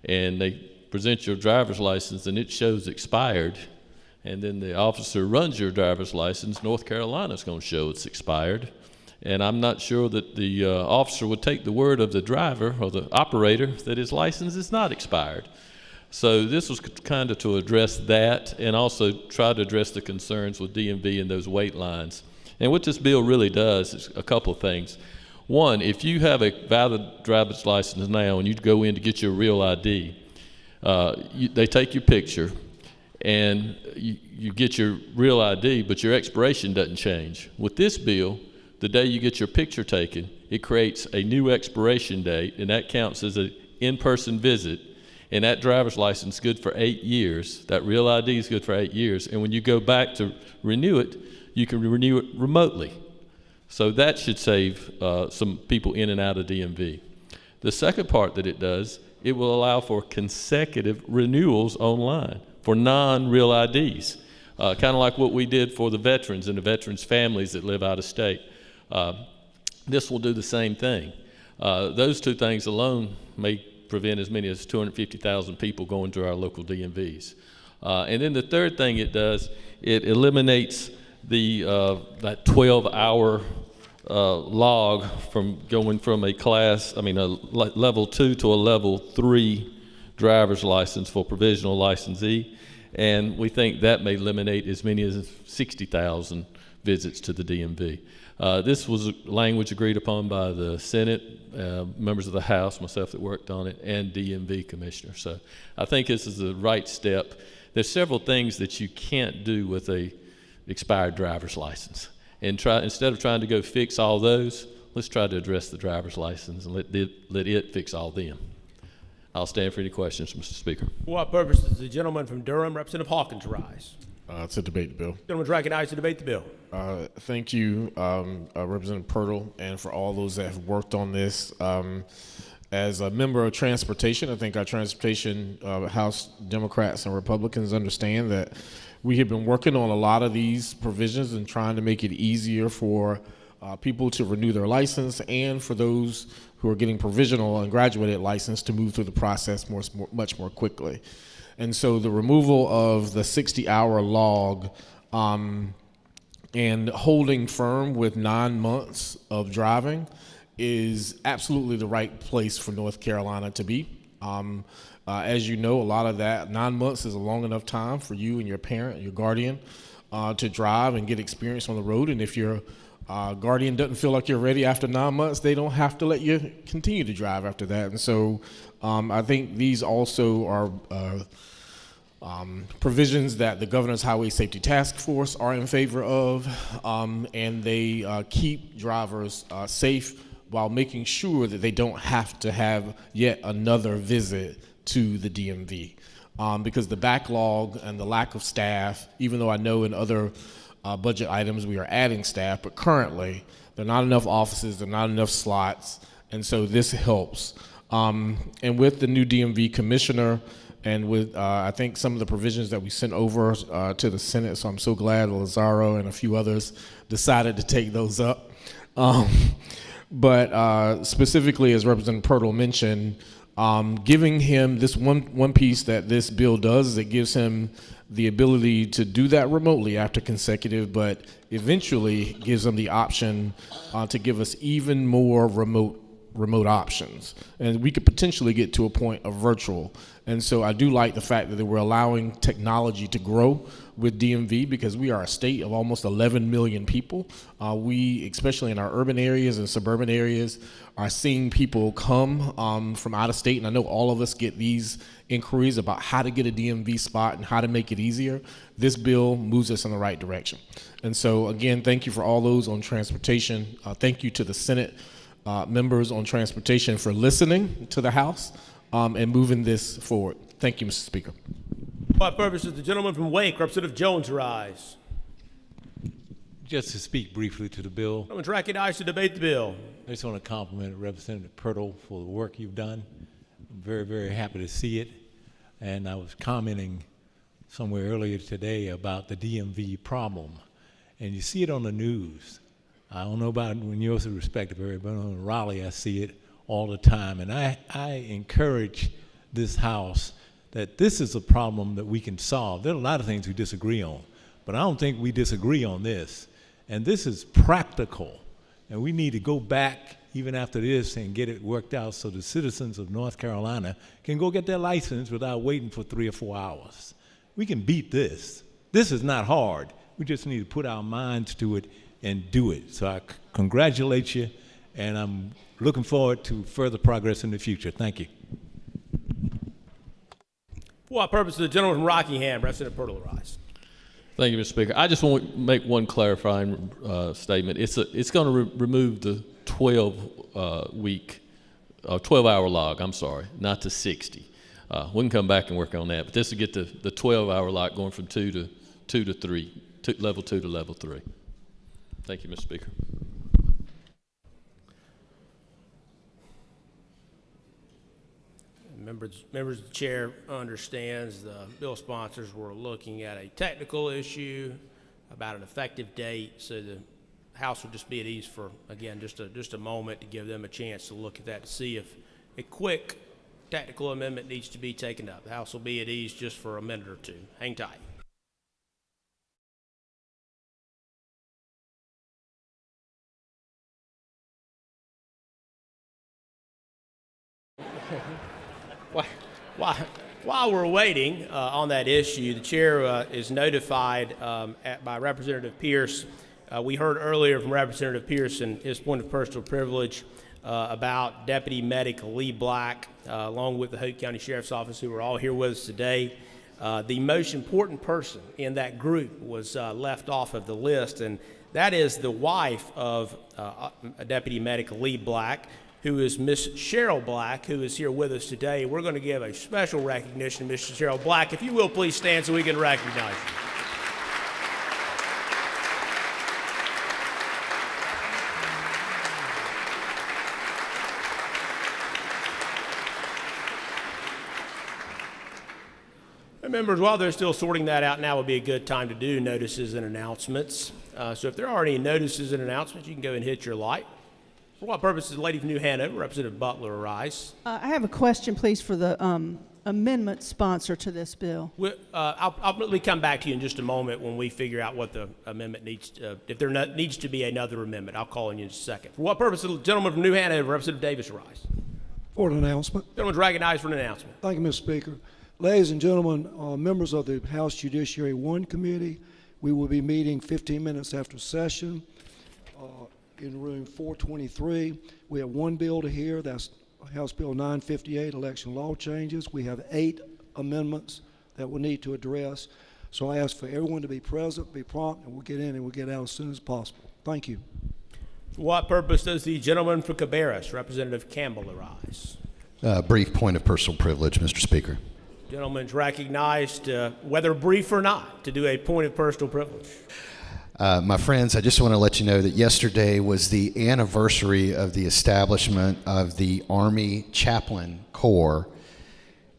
and they present your driver's license and it shows expired, and then the officer runs your driver's license, North Carolina's going to show it's expired. And I'm not sure that the officer would take the word of the driver or the operator that his license is not expired. So this was kind of to address that and also try to address the concerns with DMV and those wait lines. And what this bill really does is a couple of things. One, if you have a valid driver's license now and you go in to get your real ID, they take your picture and you get your real ID, but your expiration doesn't change. With this bill, the day you get your picture taken, it creates a new expiration date, and that counts as an in-person visit. And that driver's license is good for 8 years. That real ID is good for 8 years. And when you go back to renew it, you can renew it remotely. So that should save some people in and out of DMV. The second part that it does, it will allow for consecutive renewals online for non-real IDs, kind of like what we did for the veterans and the veterans' families that live out of state. This will do the same thing. Those two things alone may prevent as many as 250,000 people going to our local DMVs. And then the third thing it does, it eliminates that 12-hour log from going from a level 2 to a level 3 driver's license for provisional licensee. And we think that may eliminate as many as 60,000 visits to the DMV. This was language agreed upon by the Senate, members of the House, myself that worked on it, and DMV Commissioner. So I think this is the right step. There's several things that you can't do with a expired driver's license. And instead of trying to go fix all those, let's try to address the driver's license and let it fix all them. I'll stand for any questions, Mr. Speaker. For what purpose does the gentleman from Durham, Representative Hawkins, rise? To debate the bill. Gentleman's recognized to debate the bill. Thank you, Representative Pirtle, and for all those that have worked on this. As a member of transportation, I think our transportation House Democrats and Republicans understand that we have been working on a lot of these provisions and trying to make it easier for people to renew their license and for those who are getting provisional and graduated license to move through the process much more quickly. And so the removal of the 60-hour log and holding firm with 9 months of driving is absolutely the right place for North Carolina to be. As you know, a lot of that, 9 months is a long enough time for you and your parent, your guardian, to drive and get experience on the road. And if your guardian doesn't feel like you're ready after 9 months, they don't have to let you continue to drive after that. And so I think these also are provisions that the Governor's Highway Safety Task Force are in favor of, and they keep drivers safe while making sure that they don't have to have yet another visit to the DMV. Because the backlog and the lack of staff, even though I know in other budget items we are adding staff, but currently there are not enough offices, there are not enough slots, and so this helps. And with the new DMV commissioner, and with I think some of the provisions that we sent over to the Senate, so I'm so glad Lazaro and a few others decided to take those up. But specifically, as Representative Pirtle mentioned, giving him this one piece that this bill does is it gives him the ability to do that remotely after consecutive, but eventually gives them the option to give us even more remote options. And we could potentially get to a point of virtual. And so I do like the fact that we're allowing technology to grow with DMV because we are a state of almost 11 million people. We, especially in our urban areas and suburban areas, are seeing people come from out of state. And I know all of us get these inquiries about how to get a DMV spot and how to make it easier. This bill moves us in the right direction. And so again, thank you for all those on transportation. Thank you to the Senate members on transportation for listening to the House and moving this forward. Thank you, Mr. Speaker. For what purpose does the gentleman from Wake, Representative Jones, rise? Just to speak briefly to the bill. Someone's recognized to debate the bill. I just want to compliment Representative Pirtle for the work you've done. I'm very, very happy to see it. And I was commenting somewhere earlier today about the DMV problem. And you see it on the news. I don't know about in your respective area, but in Raleigh I see it all the time. And I encourage this House that this is a problem that we can solve. There are a lot of things we disagree on, but I don't think we disagree on this. And this is practical. And we need to go back even after this and get it worked out so the citizens of North Carolina can go get their license without waiting for 3 or 4 hours. We can beat this. This is not hard. We just need to put our minds to it and do it. So I congratulate you, and I'm looking forward to further progress in the future. Thank you. For what purpose does the gentleman from Rockingham, Representative Pirtle, rise? Thank you, Mr. Speaker. I just want to make one clarifying statement. It's going to remove the 12-hour log. I'm sorry, not to 60. We can come back and work on that, but this will get the 12-hour log going from 2 to 3, level 2 to level 3. Thank you, Mr. Speaker. Members of the chair understands the bill sponsors were looking at a technical issue about an effective date, so the House will just be at ease for, again, just a moment to give them a chance to look at that to see if a quick technical amendment needs to be taken up. The House will be at ease just for a minute or two. Hang tight. While we're waiting on that issue, the chair is notified by Representative Pierce. We heard earlier from Representative Pierce and his point of personal privilege about Deputy Medic Lee Black, along with the Hope County Sheriff's Office, who are all here with us today. The most important person in that group was left off of the list, and that is the wife of Deputy Medic Lee Black, who is Miss Cheryl Black, who is here with us today. We're going to give a special recognition to Miss Cheryl Black. If you will, please stand so we can recognize you. And members, while they're still sorting that out, now would be a good time to do notices and announcements. So if there are any notices and announcements, you can go and hit your light. For what purpose does the lady from New Hanover, Representative Butler, arise? I have a question, please, for the amendment sponsor to this bill. I'll really come back to you in just a moment when we figure out what the amendment needs. If there needs to be another amendment, I'll call on you in a second. For what purpose does the gentleman from New Hanover, Representative Davis, arise? For an announcement. Gentleman's recognized for an announcement. Thank you, Mr. Speaker. Ladies and gentlemen, members of the House Judiciary 1 Committee, we will be meeting 15 minutes after session in room 423. We have one bill to hear. That's House Bill 958, election law changes. We have 8 amendments that we'll need to address. So I ask for everyone to be present, be prompt, and we'll get in and we'll get out as soon as possible. Thank you. For what purpose does the gentleman for Cabarrus, Representative Campbell, arise? Brief point of personal privilege, Mr. Speaker. Gentleman's recognized, whether brief or not, to do a point of personal privilege. My friends, I just want to let you know that yesterday was the anniversary of the establishment of the Army Chaplain Corps,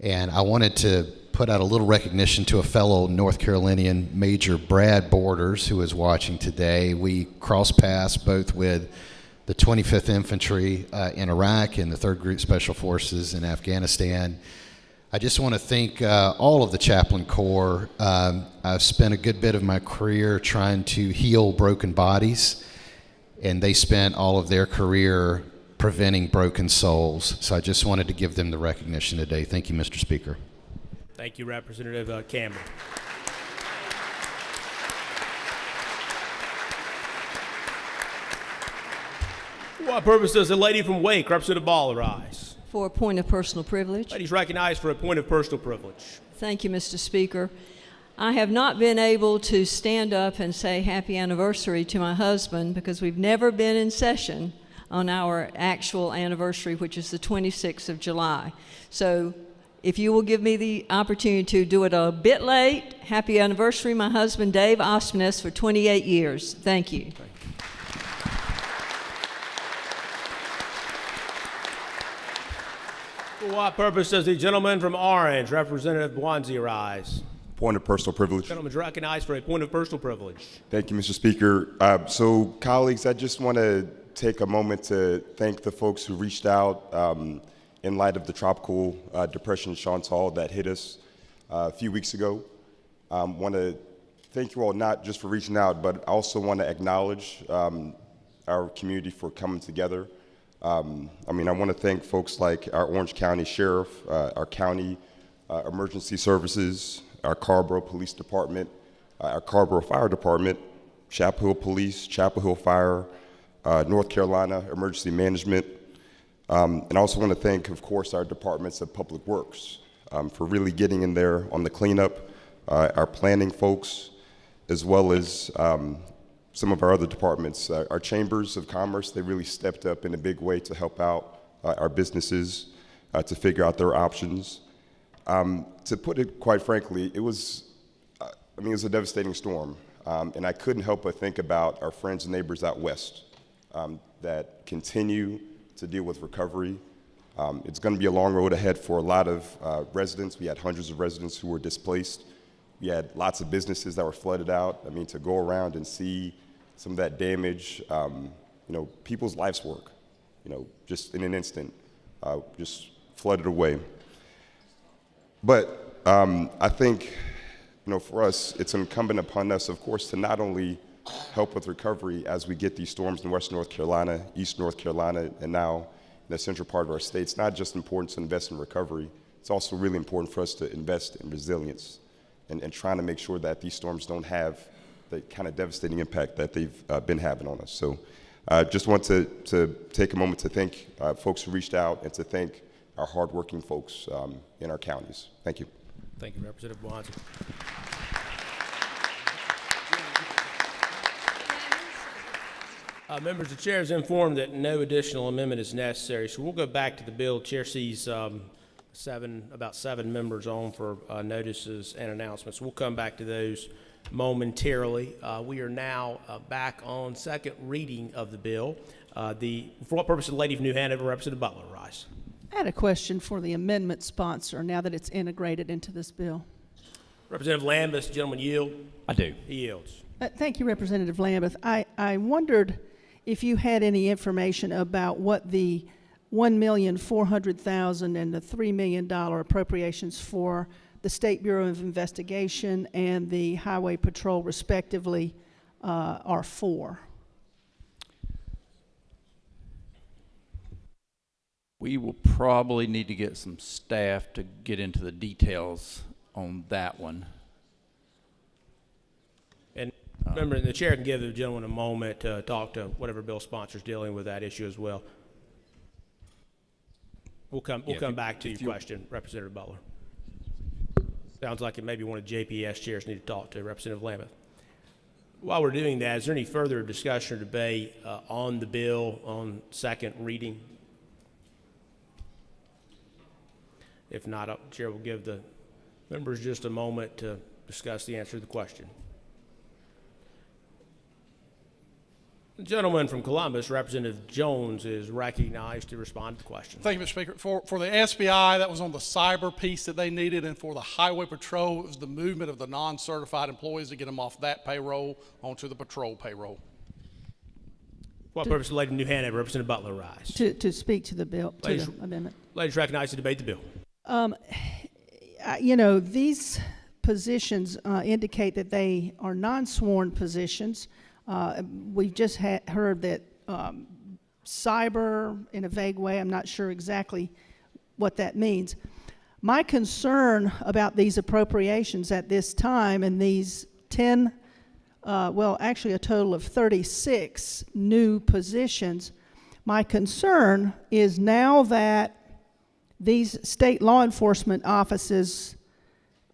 and I wanted to put out a little recognition to a fellow North Carolinian, Major Brad Borders, who is watching today. We crossed paths both with the 25th Infantry in Iraq and the 3rd Group Special Forces in Afghanistan. I just want to thank all of the Chaplain Corps. I've spent a good bit of my career trying to heal broken bodies, and they spent all of their career preventing broken souls. So I just wanted to give them the recognition today. Thank you, Mr. Speaker. Thank you, Representative Campbell. For what purpose does the lady from Wake, Representative Ball, arise? For a point of personal privilege. Lady's recognized for a point of personal privilege. Thank you, Mr. Speaker. I have not been able to stand up and say happy anniversary to my husband because we've never been in session on our actual anniversary, which is the 26th of July. So if you will give me the opportunity to do it a bit late, happy anniversary, my husband, Dave Osmnes, for 28 years. Thank you. For what purpose does the gentleman from Orange, Representative Bwanzi, arise? Point of personal privilege. Gentleman's recognized for a point of personal privilege. Thank you, Mr. Speaker. So, colleagues, I just want to take a moment to thank the folks who reached out in light of the tropical depression Chantal that hit us a few weeks ago. I want to thank you all not just for reaching out, but I also want to acknowledge our community for coming together. I want to thank folks like our Orange County Sheriff, our county emergency services, our Carrboro Police Department, our Carrboro Fire Department, Chapel Hill Police, Chapel Hill Fire, North Carolina Emergency Management. And I also want to thank, of course, our departments of Public Works for really getting in there on the cleanup, our planning folks, as well as some of our other departments. Our chambers of commerce, they really stepped up in a big way to help out our businesses to figure out their options. To put it quite frankly, it was a devastating storm. And I couldn't help but think about our friends and neighbors out west that continue to deal with recovery. It's going to be a long road ahead for a lot of residents. We had hundreds of residents who were displaced. We had lots of businesses that were flooded out. To go around and see some of that damage, people's life's work, just in an instant, just flooded away. But I think, for us, it's incumbent upon us, of course, to not only help with recovery as we get these storms in Western North Carolina, East North Carolina, and now in the central part of our state. It's not just important to invest in recovery, it's also really important for us to invest in resilience and trying to make sure that these storms don't have the kind of devastating impact that they've been having on us. So I just want to take a moment to thank folks who reached out and to thank our hardworking folks in our counties. Thank you. Thank you, Representative Bwanzi. Members, the chair is informed that no additional amendment is necessary, so we'll go back to the bill. Chair sees about seven members on for notices and announcements. We'll come back to those momentarily. We are now back on second reading of the bill. For what purpose, the lady from New Hanover, Representative Butler, rise. I had a question for the amendment sponsor now that it's integrated into this bill. Representative Lambeth, gentleman yield? I do. He yields. Thank you, Representative Lambeth. I wondered if you had any information about what the $1,400,000 and the $3 million appropriations for the State Bureau of Investigation and the Highway Patrol, respectively, are for. We will probably need to get some staff to get into the details on that one. And remember, the chair can give the gentleman a moment to talk to whatever bill sponsor's dealing with that issue as well. We'll come back to your question, Representative Butler. Sounds like it maybe one of JPS chairs need to talk to Representative Lambeth. While we're doing that, is there any further discussion or debate on the bill on second reading? If not, the chair will give the members just a moment to discuss the answer to the question. The gentleman from Columbus, Representative Jones, is recognized to respond to the question. Thank you, Mr. Speaker. For the SBI, that was on the cyber piece that they needed, and for the Highway Patrol, it was the movement of the non-certified employees to get them off that payroll onto the patrol payroll. For what purpose, Lady New Hanover, Representative Butler rise. To speak to the bill, to the amendment. Ladies recognized to debate the bill. You know, these positions indicate that they are non-sworn positions. We've just heard that cyber, in a vague way, I'm not sure exactly what that means. My concern about these appropriations at this time and these 10, well, actually a total of 36 new positions, my concern is now that these state law enforcement offices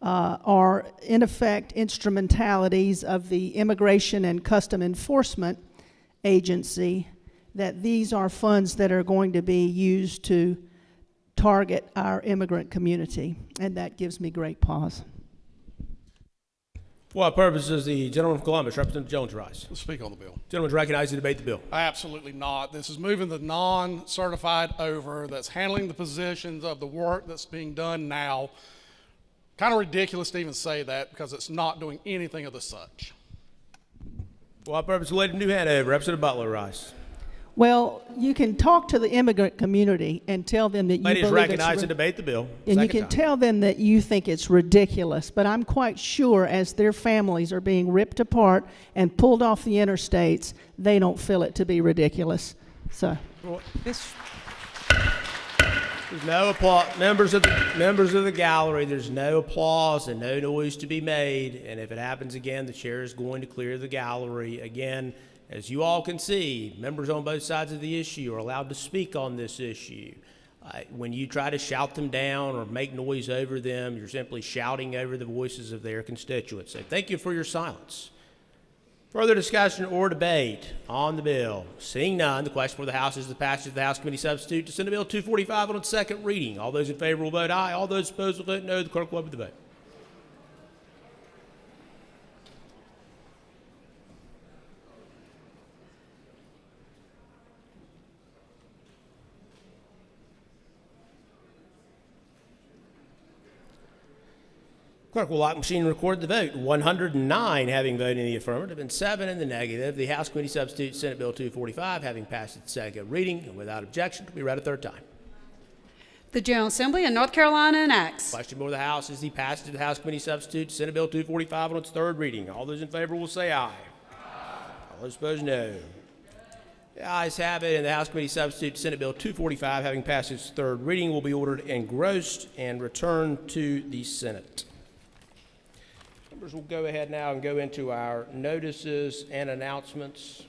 are in effect instrumentalities of the Immigration and Custom Enforcement Agency, that these are funds that are going to be used to target our immigrant community, and that gives me great pause. For what purpose does the gentleman from Columbus, Representative Jones, rise? Let's speak on the bill. Gentleman's recognized to debate the bill. Absolutely not. This is moving the non-certified over, that's handling the positions of the work that's being done now. Kind of ridiculous to even say that because it's not doing anything of the such. For what purpose, Lady New Hanover, Representative Butler, rise. Well, you can talk to the immigrant community and tell them that you Ladies believe recognized to debate the bill. and you can tell them that you think it's ridiculous, but I'm quite sure as their families are being ripped apart and pulled off the interstates, they don't feel it to be ridiculous. So There's no applause. Members of the gallery, there's no applause and no noise to be made. And if it happens again, the chair is going to clear the gallery. Again, as you all can see, members on both sides of the issue are allowed to speak on this issue. When you try to shout them down or make noise over them, you're simply shouting over the voices of their constituents. So thank you for your silence. Further discussion or debate on the bill? Seeing none, the question for the House is the passage of the House Committee Substitute to Senate Bill 245 on its second reading. All those in favor will vote aye. All those opposed will vote no. The clerk will open the vote. Clerk will lock machine and record the vote. 109 having voted in the affirmative and 7 in the negative. The House Committee Substitute Senate Bill 245 having passed its second reading and without objection to be read a third time. The General Assembly of North Carolina enacts. Question before the House is the passage of the House Committee Substitute Senate Bill 245 on its third reading. All those in favor will say aye. All those opposed, no. The ayes have it, and the House Committee Substitute Senate Bill 245 having passed its third reading will be ordered engrossed and returned to the Senate. We'll go ahead now and go into our notices and announcements.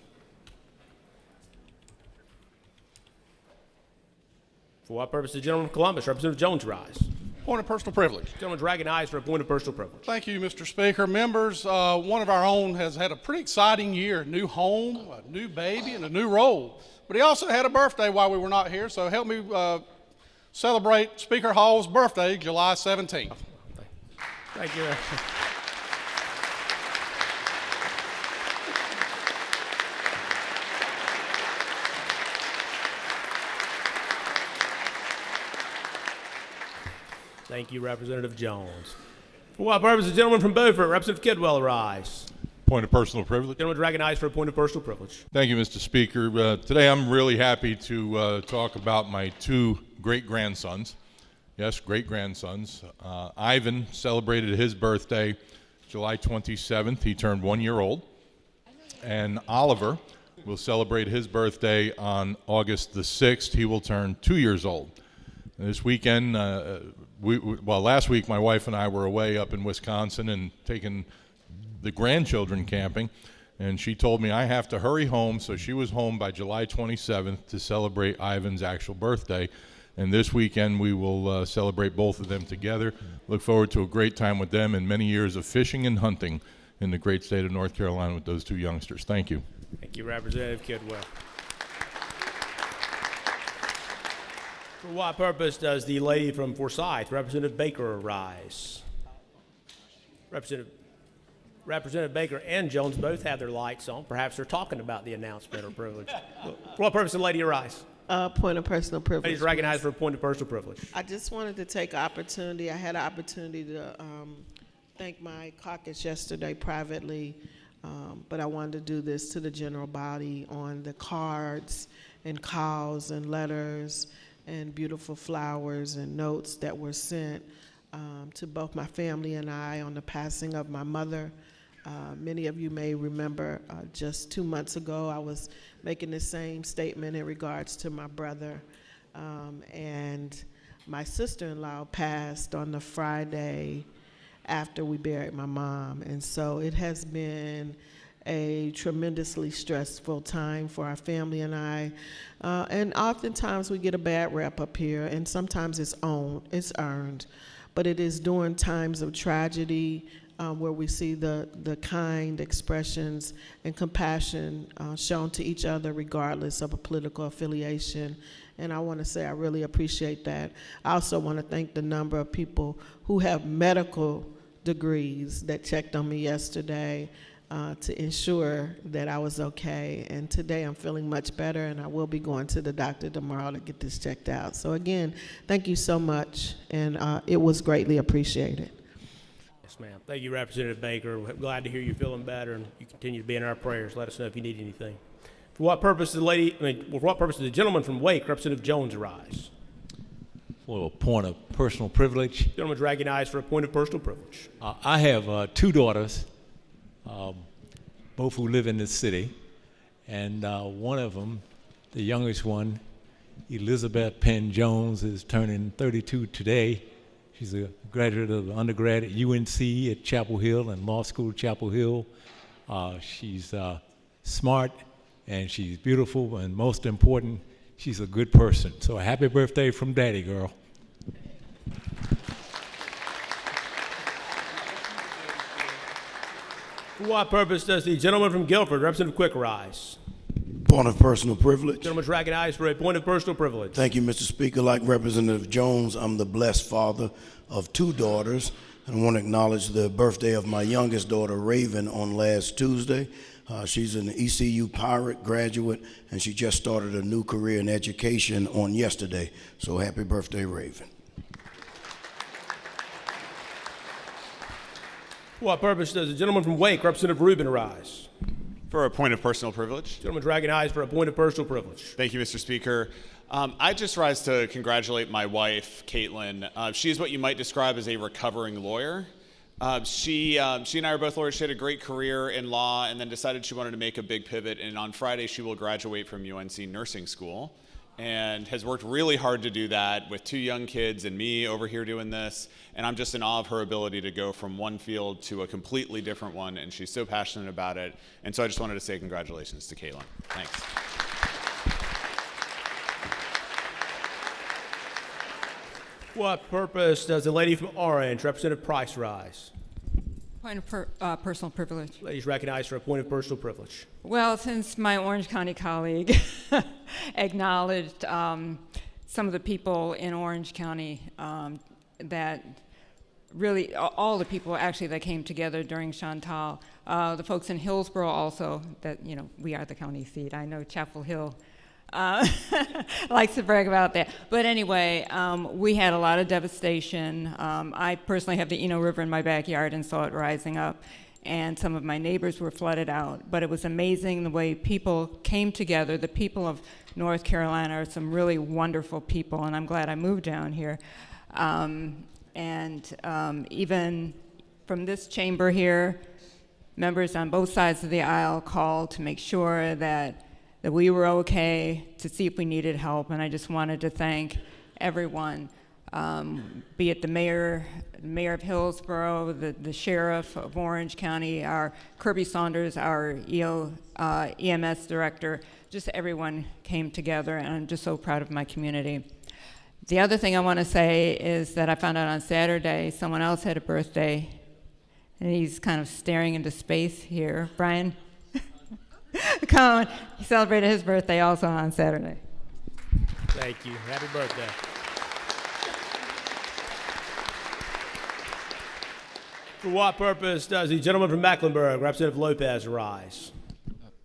For what purpose, the gentleman from Columbus, Representative Jones, rise. Point of personal privilege. Gentleman's recognized for a point of personal privilege. Thank you, Mr. Speaker. Members, one of our own has had a pretty exciting year. A new home, a new baby, and a new role. But he also had a birthday while we were not here, so help me celebrate Speaker Hall's birthday, July 17th. Thank you. Thank you, Representative Jones. For what purpose? The gentleman from Beaufort, Representative Kidwell, rise. Point of personal privilege. Gentleman is recognized for a point of personal privilege. Thank you, Mr. Speaker. Today I'm really happy to talk about my two great-grandsons. Yes, great-grandsons. Ivan celebrated his birthday July 27th. He turned 1 year old. And Oliver will celebrate his birthday on August the 6th. He will turn 2 years old. This weekend, last week my wife and I were away up in Wisconsin and taking the grandchildren camping, and she told me I have to hurry home, so she was home by July 27th to celebrate Ivan's actual birthday. And this weekend we will celebrate both of them together. Look forward to a great time with them and many years of fishing and hunting in the great state of North Carolina with those two youngsters. Thank you. Thank you, Representative Kidwell. For what purpose does the lady from Forsyth, Representative Baker, rise? Representative Baker and Jones both have their lights on. Perhaps they're talking about the announcement or privilege. For what purpose does the lady arise? Point of personal privilege. Ladies recognized for a point of personal privilege. I just wanted to take an opportunity. I had an opportunity to thank my caucus yesterday privately, but I wanted to do this to the general body on the cards and calls and letters and beautiful flowers and notes that were sent to both my family and I on the passing of my mother. Many of you may remember just 2 months ago I was making the same statement in regards to my brother, and my sister-in-law passed on the Friday after we buried my mom, and so it has been a tremendously stressful time for our family and I, and oftentimes we get a bad rep up here, and sometimes it's earned, but it is during times of tragedy where we see the kind expressions and compassion shown to each other regardless of a political affiliation. And I want to say I really appreciate that. I also want to thank the number of people who have medical degrees that checked on me yesterday to ensure that I was okay. And today I'm feeling much better, and I will be going to the doctor tomorrow to get this checked out. So again, thank you so much, and it was greatly appreciated. Yes, ma'am. Thank you, Representative Baker. We're glad to hear you feeling better, and you continue to be in our prayers. Let us know if you need anything. For what purpose does the gentleman from Wake, Representative Jones, arise? For a point of personal privilege. Gentleman is recognized for a point of personal privilege. I have two daughters, both who live in this city, and one of them, the youngest one, Elizabeth Penn Jones, is turning 32 today. She's a graduate of undergrad at UNC at Chapel Hill and law school at Chapel Hill. She's smart, and she's beautiful, and most important, she's a good person. So a happy birthday from Daddy, girl. For what purpose does the gentleman from Guilford, Representative Quick, rise? Point of personal privilege. Gentleman is recognized for a point of personal privilege. Thank you, Mr. Speaker. Like Representative Jones, I'm the blessed father of two daughters. And I want to acknowledge the birthday of my youngest daughter, Raven, on last Tuesday. She's an ECU Pirate graduate, and she just started a new career in education on yesterday. So happy birthday, Raven. For what purpose does the gentleman from Wake, Representative Rubin, rise? For a point of personal privilege. Gentleman is recognized for a point of personal privilege. Thank you, Mr. Speaker. I just rise to congratulate my wife, Caitlin. She's what you might describe as a recovering lawyer. She and I are both lawyers. She had a great career in law and then decided she wanted to make a big pivot. And on Friday, she will graduate from UNC Nursing School and has worked really hard to do that with two young kids and me over here doing this. And I'm just in awe of her ability to go from one field to a completely different one. And she's so passionate about it. And so I just wanted to say congratulations to Caitlin. Thanks. What purpose does the lady from Orange, Representative Price, rise? Point of personal privilege. Ladies recognized for a point of personal privilege. Well, since my Orange County colleague acknowledged some of the people in Orange County that really, all the people actually that came together during Chantal, the folks in Hillsborough also, that, you know, we are the county seat. I know Chapel Hill likes to brag about that. But anyway, we had a lot of devastation. I personally have the Eno River in my backyard and saw it rising up, and some of my neighbors were flooded out. But it was amazing the way people came together. The people of North Carolina are some really wonderful people, and I'm glad I moved down here. Even from this chamber here, members on both sides of the aisle called to make sure that we were okay, to see if we needed help. And I just wanted to thank everyone, be it the mayor of Hillsborough, the sheriff of Orange County, our Kirby Saunders, our EMS director, just everyone came together, and I'm just so proud of my community. The other thing I want to say is that I found out on Saturday someone else had a birthday, and he's kind of staring into space here. Brian? Come on. He celebrated his birthday also on Saturday. Thank you. Happy birthday. For what purpose does the gentleman from Mecklenburg, Representative Lopez, rise?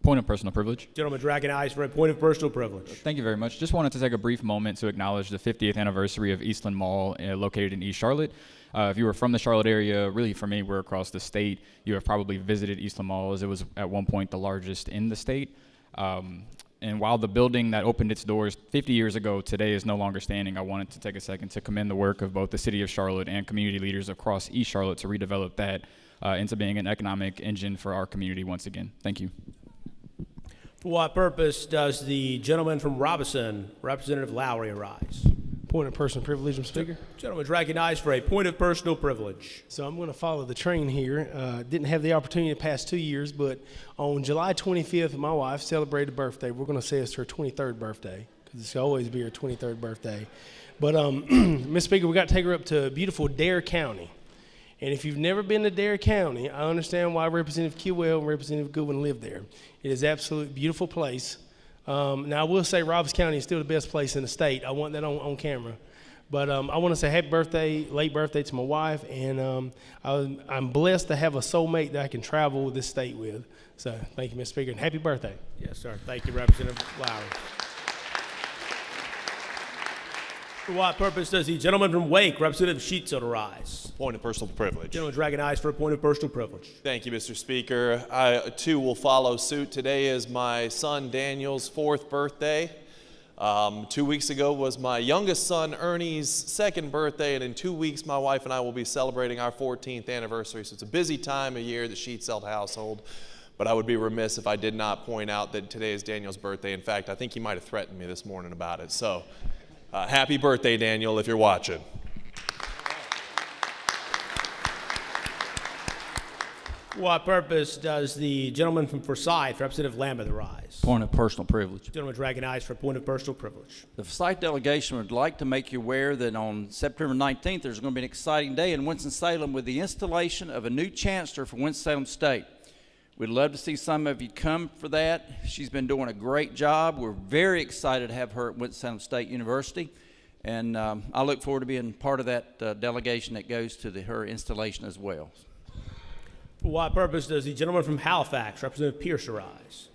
Point of personal privilege. Gentleman recognized for a point of personal privilege. Thank you very much. Just wanted to take a brief moment to acknowledge the 50th anniversary of Eastland Mall, located in East Charlotte. If you were from the Charlotte area, really for me, we're across the state, you have probably visited Eastland Mall, as it was at one point the largest in the state. And while the building that opened its doors 50 years ago today is no longer standing, I wanted to take a second to commend the work of both the city of Charlotte and community leaders across East Charlotte to redevelop that into being an economic engine for our community once again. Thank you. For what purpose does the gentleman from Robinson, Representative Lowry, arise? Point of personal privilege, Mr. Speaker. Gentleman is recognized for a point of personal privilege. So I'm going to follow the train here. Didn't have the opportunity the past 2 years, but on July 25th, my wife celebrated a birthday. We're going to say it's her 23rd birthday, because it's always be her 23rd birthday. But, Mr. Speaker, we got to take her up to beautiful Dare County. And if you've never been to Dare County, I understand why Representative Kewell and Representative Goodwin live there. It is an absolutely beautiful place. Now, I will say Robbins County is still the best place in the state. I want that on camera. But I want to say happy birthday, late birthday to my wife, and I'm blessed to have a soulmate that I can travel with this state with. So thank you, Mr. Speaker, and happy birthday. Yes, sir. Thank you, Representative Lowry. For what purpose does the gentleman from Wake, Representative Sheetzel, rise? Point of personal privilege. Gentleman is recognized for a point of personal privilege. Thank you, Mr. Speaker. I, too, will follow suit. Today is my son Daniel's 4th birthday. 2 weeks ago was my youngest son Ernie's 2nd birthday, and in 2 weeks my wife and I will be celebrating our 14th anniversary. So it's a busy time of year, the Sheetzel household. But I would be remiss if I did not point out that today is Daniel's birthday. In fact, I think he might have threatened me this morning about it. So happy birthday, Daniel, if you're watching. For what purpose does the gentleman from Forsyth, Representative Lambeth, rise? Point of personal privilege. Gentleman is recognized for a point of personal privilege. The Forsyth delegation would like to make you aware that on September 19th, there's going to be an exciting day in Winston-Salem with the installation of a new chancellor for Winston-Salem State. We'd love to see some of you come for that. She's been doing a great job. We're very excited to have her at Winston-Salem State University. And I look forward to being part of that delegation that goes to her installation as well. For what purpose does the gentleman from Halifax, Representative Pierce, arise?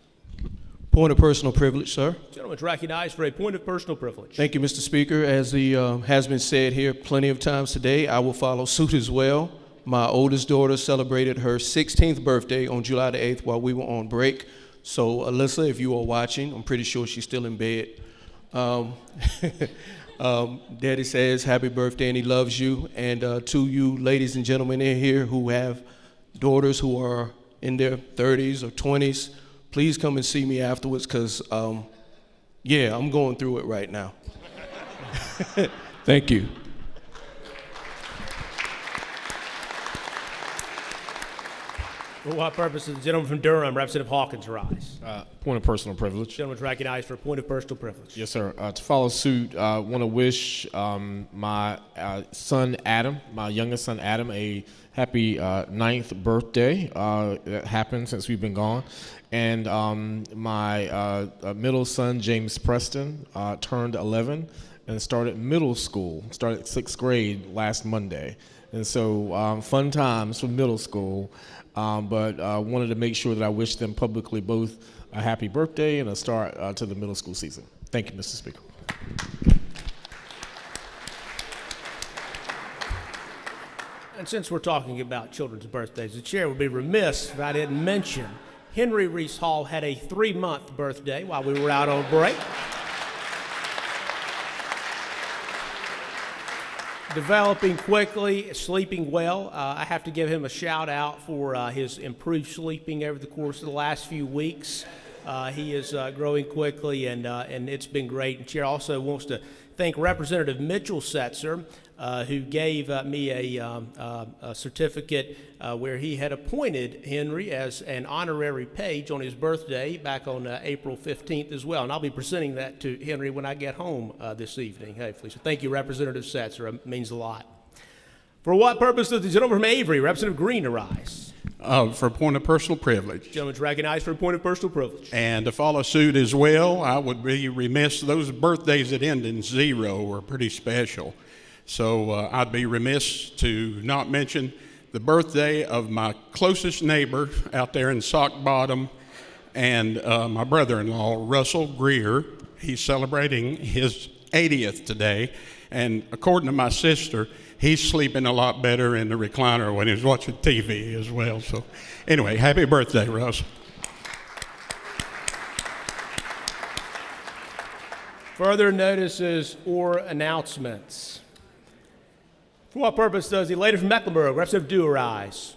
Point of personal privilege, sir. Gentleman is recognized for a point of personal privilege. Thank you, Mr. Speaker. As has been said here plenty of times today, I will follow suit as well. My oldest daughter celebrated her 16th birthday on July the 8th while we were on break. So, Alyssa, if you are watching, I'm pretty sure she's still in bed. Daddy says happy birthday and he loves you. And to you ladies and gentlemen in here who have daughters who are in their 30s or 20s, please come and see me afterwards because, yeah, I'm going through it right now. Thank you. For what purpose does the gentleman from Durham, Representative Hawkins, rise? Point of personal privilege. Gentleman is recognized for a point of personal privilege. Yes, sir. To follow suit, I want to wish my son Adam, my youngest son Adam, a happy 9th birthday. That happened since we've been gone. And my middle son James Preston turned 11 and started middle school, started 6th grade last Monday. And so fun times for middle school. But wanted to make sure that I wish them publicly both a happy birthday and a start to the middle school season. Thank you, Mr. Speaker. And since we're talking about children's birthdays, the chair would be remiss if I didn't mention Henry Reese Hall had a 3-month birthday while we were out on break. Developing quickly, sleeping well. I have to give him a shout out for his improved sleeping over the course of the last few weeks. He is growing quickly, and it's been great. And Chair also wants to thank Representative Mitchell Setzer, who gave me a certificate where he had appointed Henry as an honorary page on his birthday back on April 15th as well. And I'll be presenting that to Henry when I get home this evening, hopefully. So thank you, Representative Setzer. It means a lot. For what purpose does the gentleman from Avery, Representative Green, arise? For a point of personal privilege. Gentleman's recognized for a point of personal privilege. And to follow suit as well, I would be remiss. Those birthdays that end in 0 are pretty special. So I'd be remiss to not mention the birthday of my closest neighbor out there in Sock Bottom and my brother-in-law, Russell Greer. He's celebrating his 80th today. And according to my sister, he's sleeping a lot better in the recliner when he's watching TV as well. So anyway, happy birthday, Russ. Further notices or announcements? For what purpose does the lady from Mecklenburg, Representative Dew, arise?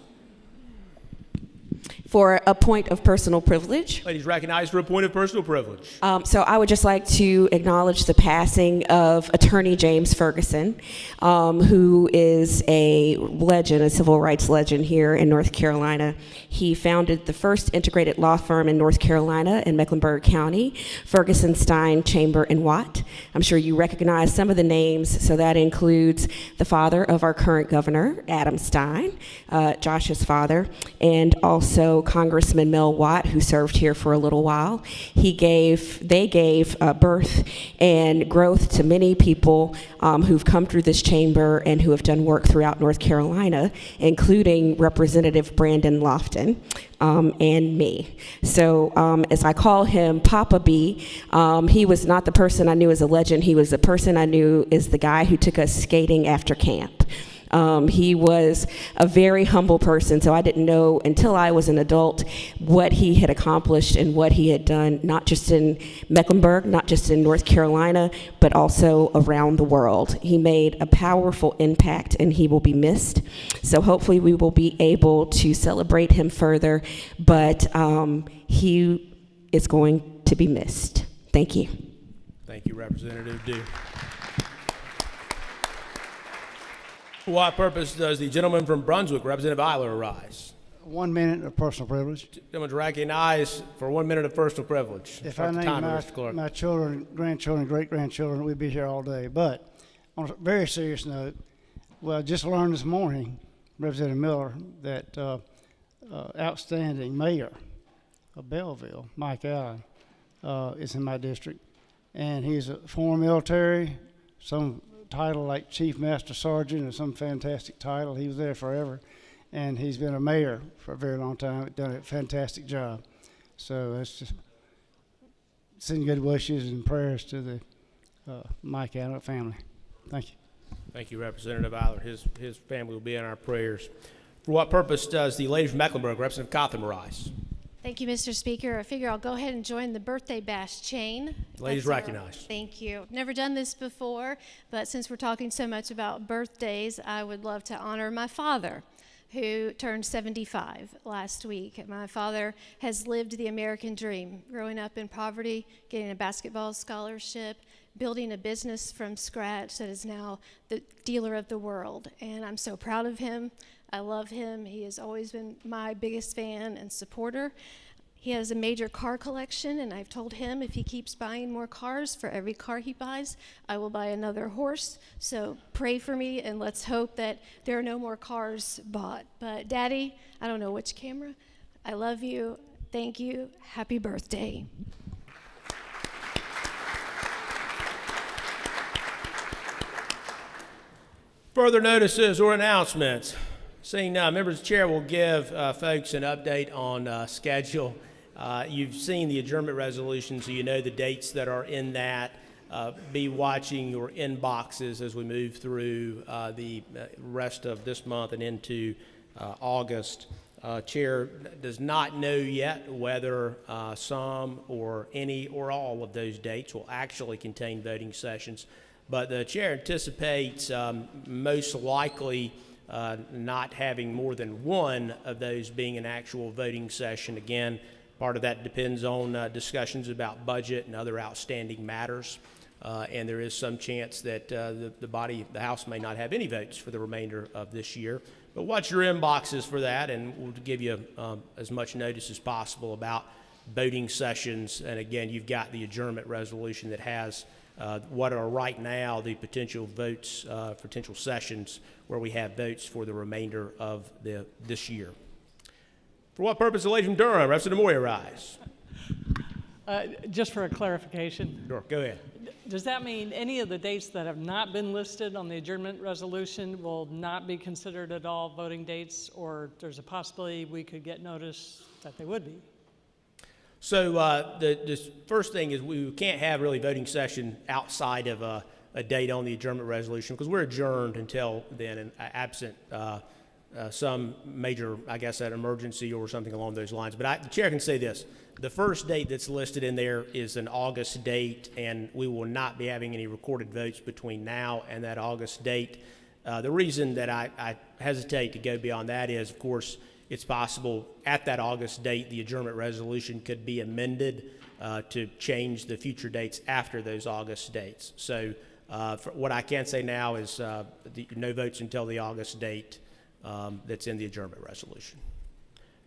For a point of personal privilege. Ladies recognized for a point of personal privilege. So I would just like to acknowledge the passing of Attorney James Ferguson, who is a legend, a civil rights legend here in North Carolina. He founded the first integrated law firm in North Carolina in Mecklenburg County, Ferguson, Stein, Chamber, and Watt. I'm sure you recognize some of the names, so that includes the father of our current governor, Adam Stein, Josh's father, and also Congressman Mel Watt, who served here for a little while. They gave birth and growth to many people who've come through this chamber and who have done work throughout North Carolina, including Representative Brandon Lofton and me. So as I call him Papa B, he was not the person I knew as a legend. He was the person I knew as the guy who took us skating after camp. He was a very humble person, so I didn't know until I was an adult what he had accomplished and what he had done, not just in Mecklenburg, not just in North Carolina, but also around the world. He made a powerful impact, and he will be missed. So hopefully we will be able to celebrate him further, but he is going to be missed. Thank you. Thank you, Representative Dew. For what purpose does the gentleman from Brunswick, Representative Eiler, arise? 1 minute of personal privilege. Gentleman's recognized for 1 minute of personal privilege. If Start I the named timer, Mr. Clerk. my children, grandchildren, great-grandchildren, we'd be here all day. But on a very serious note, well, I just learned this morning, Representative Miller, that outstanding mayor of Belleville, Mike Allen, is in my district. And he's a former military, some title like Chief Master Sergeant or some fantastic title. He was there forever. And he's been a mayor for a very long time, done a fantastic job. So let's just send good wishes and prayers to the Mike Allen family. Thank you. Thank you, Representative Eiler. His family will be in our prayers. For what purpose does the lady from Mecklenburg, Representative Cotham, arise? Thank you, Mr. Speaker. I figure I'll go ahead and join the birthday bash chain. Ladies recognized. Thank you. Never done this before, but since we're talking so much about birthdays, I would love to honor my father, who turned 75 last week. My father has lived the American dream, growing up in poverty, getting a basketball scholarship, building a business from scratch that is now the dealer of the world. And I'm so proud of him. I love him. He has always been my biggest fan and supporter. He has a major car collection, and I've told him if he keeps buying more cars, for every car he buys, I will buy another horse. So pray for me, and let's hope that there are no more cars bought. But Daddy, I don't know which camera, I love you. Thank you. Happy birthday. Further notices or announcements? Seeing none, members of the chair will give folks an update on schedule. You've seen the adjournment resolution, so you know the dates that are in that. Be watching your inboxes as we move through the rest of this month and into August. Chair does not know yet whether some or any or all of those dates will actually contain voting sessions, but the chair anticipates most likely not having more than one of those being an actual voting session. Again, part of that depends on discussions about budget and other outstanding matters. And there is some chance that the House may not have any votes for the remainder of this year. But watch your inboxes for that, and we'll give you as much notice as possible about voting sessions. And again, you've got the adjournment resolution that has what are right now the potential votes, potential sessions where we have votes for the remainder of this year. For what purpose, the lady from Durham, Representative Moyer, rise? Just for a clarification. Sure, go ahead. Does that mean any of the dates that have not been listed on the adjournment resolution will not be considered at all voting dates, or there's a possibility we could get notice that they would be? So the first thing is we can't have really voting session outside of a date on the adjournment resolution because we're adjourned until then, and absent some major, I guess, an emergency or something along those lines. But the chair can say this. The first date that's listed in there is an August date, and we will not be having any recorded votes between now and that August date. The reason that I hesitate to go beyond that is, of course, it's possible at that August date the adjournment resolution could be amended to change the future dates after those August dates. So for what I can say now is no votes until the August date that's in the adjournment resolution.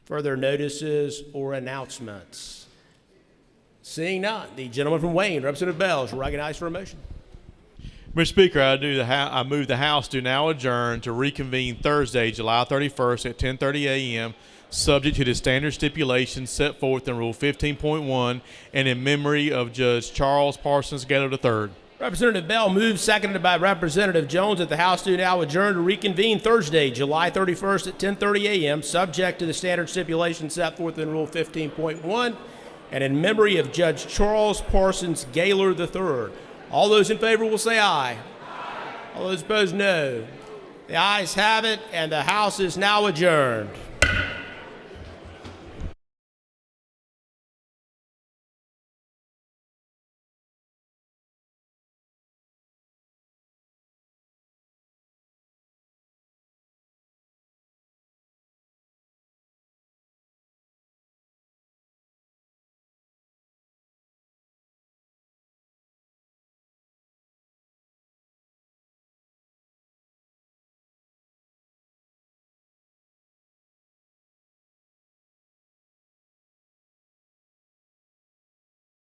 Further notices or announcements? Seeing none, the gentleman from Wayne, Representative Bell, is recognized for a motion. Mr. Speaker, I move the House to now adjourn to reconvene Thursday, July 31st at 10:30 a.m., subject to the standard stipulations set forth in Rule 15.1 and in memory of Judge Charles Parsons Gaylor III. Representative Bell moves, seconded by Representative Jones, that the House do now adjourn to reconvene Thursday, July 31st at 10:30 a.m., subject to the standard stipulations set forth in Rule 15.1 and in memory of Judge Charles Parsons Gaylor III. All those in favor will say aye. All those opposed, no. The ayes have it, and the House is now adjourned.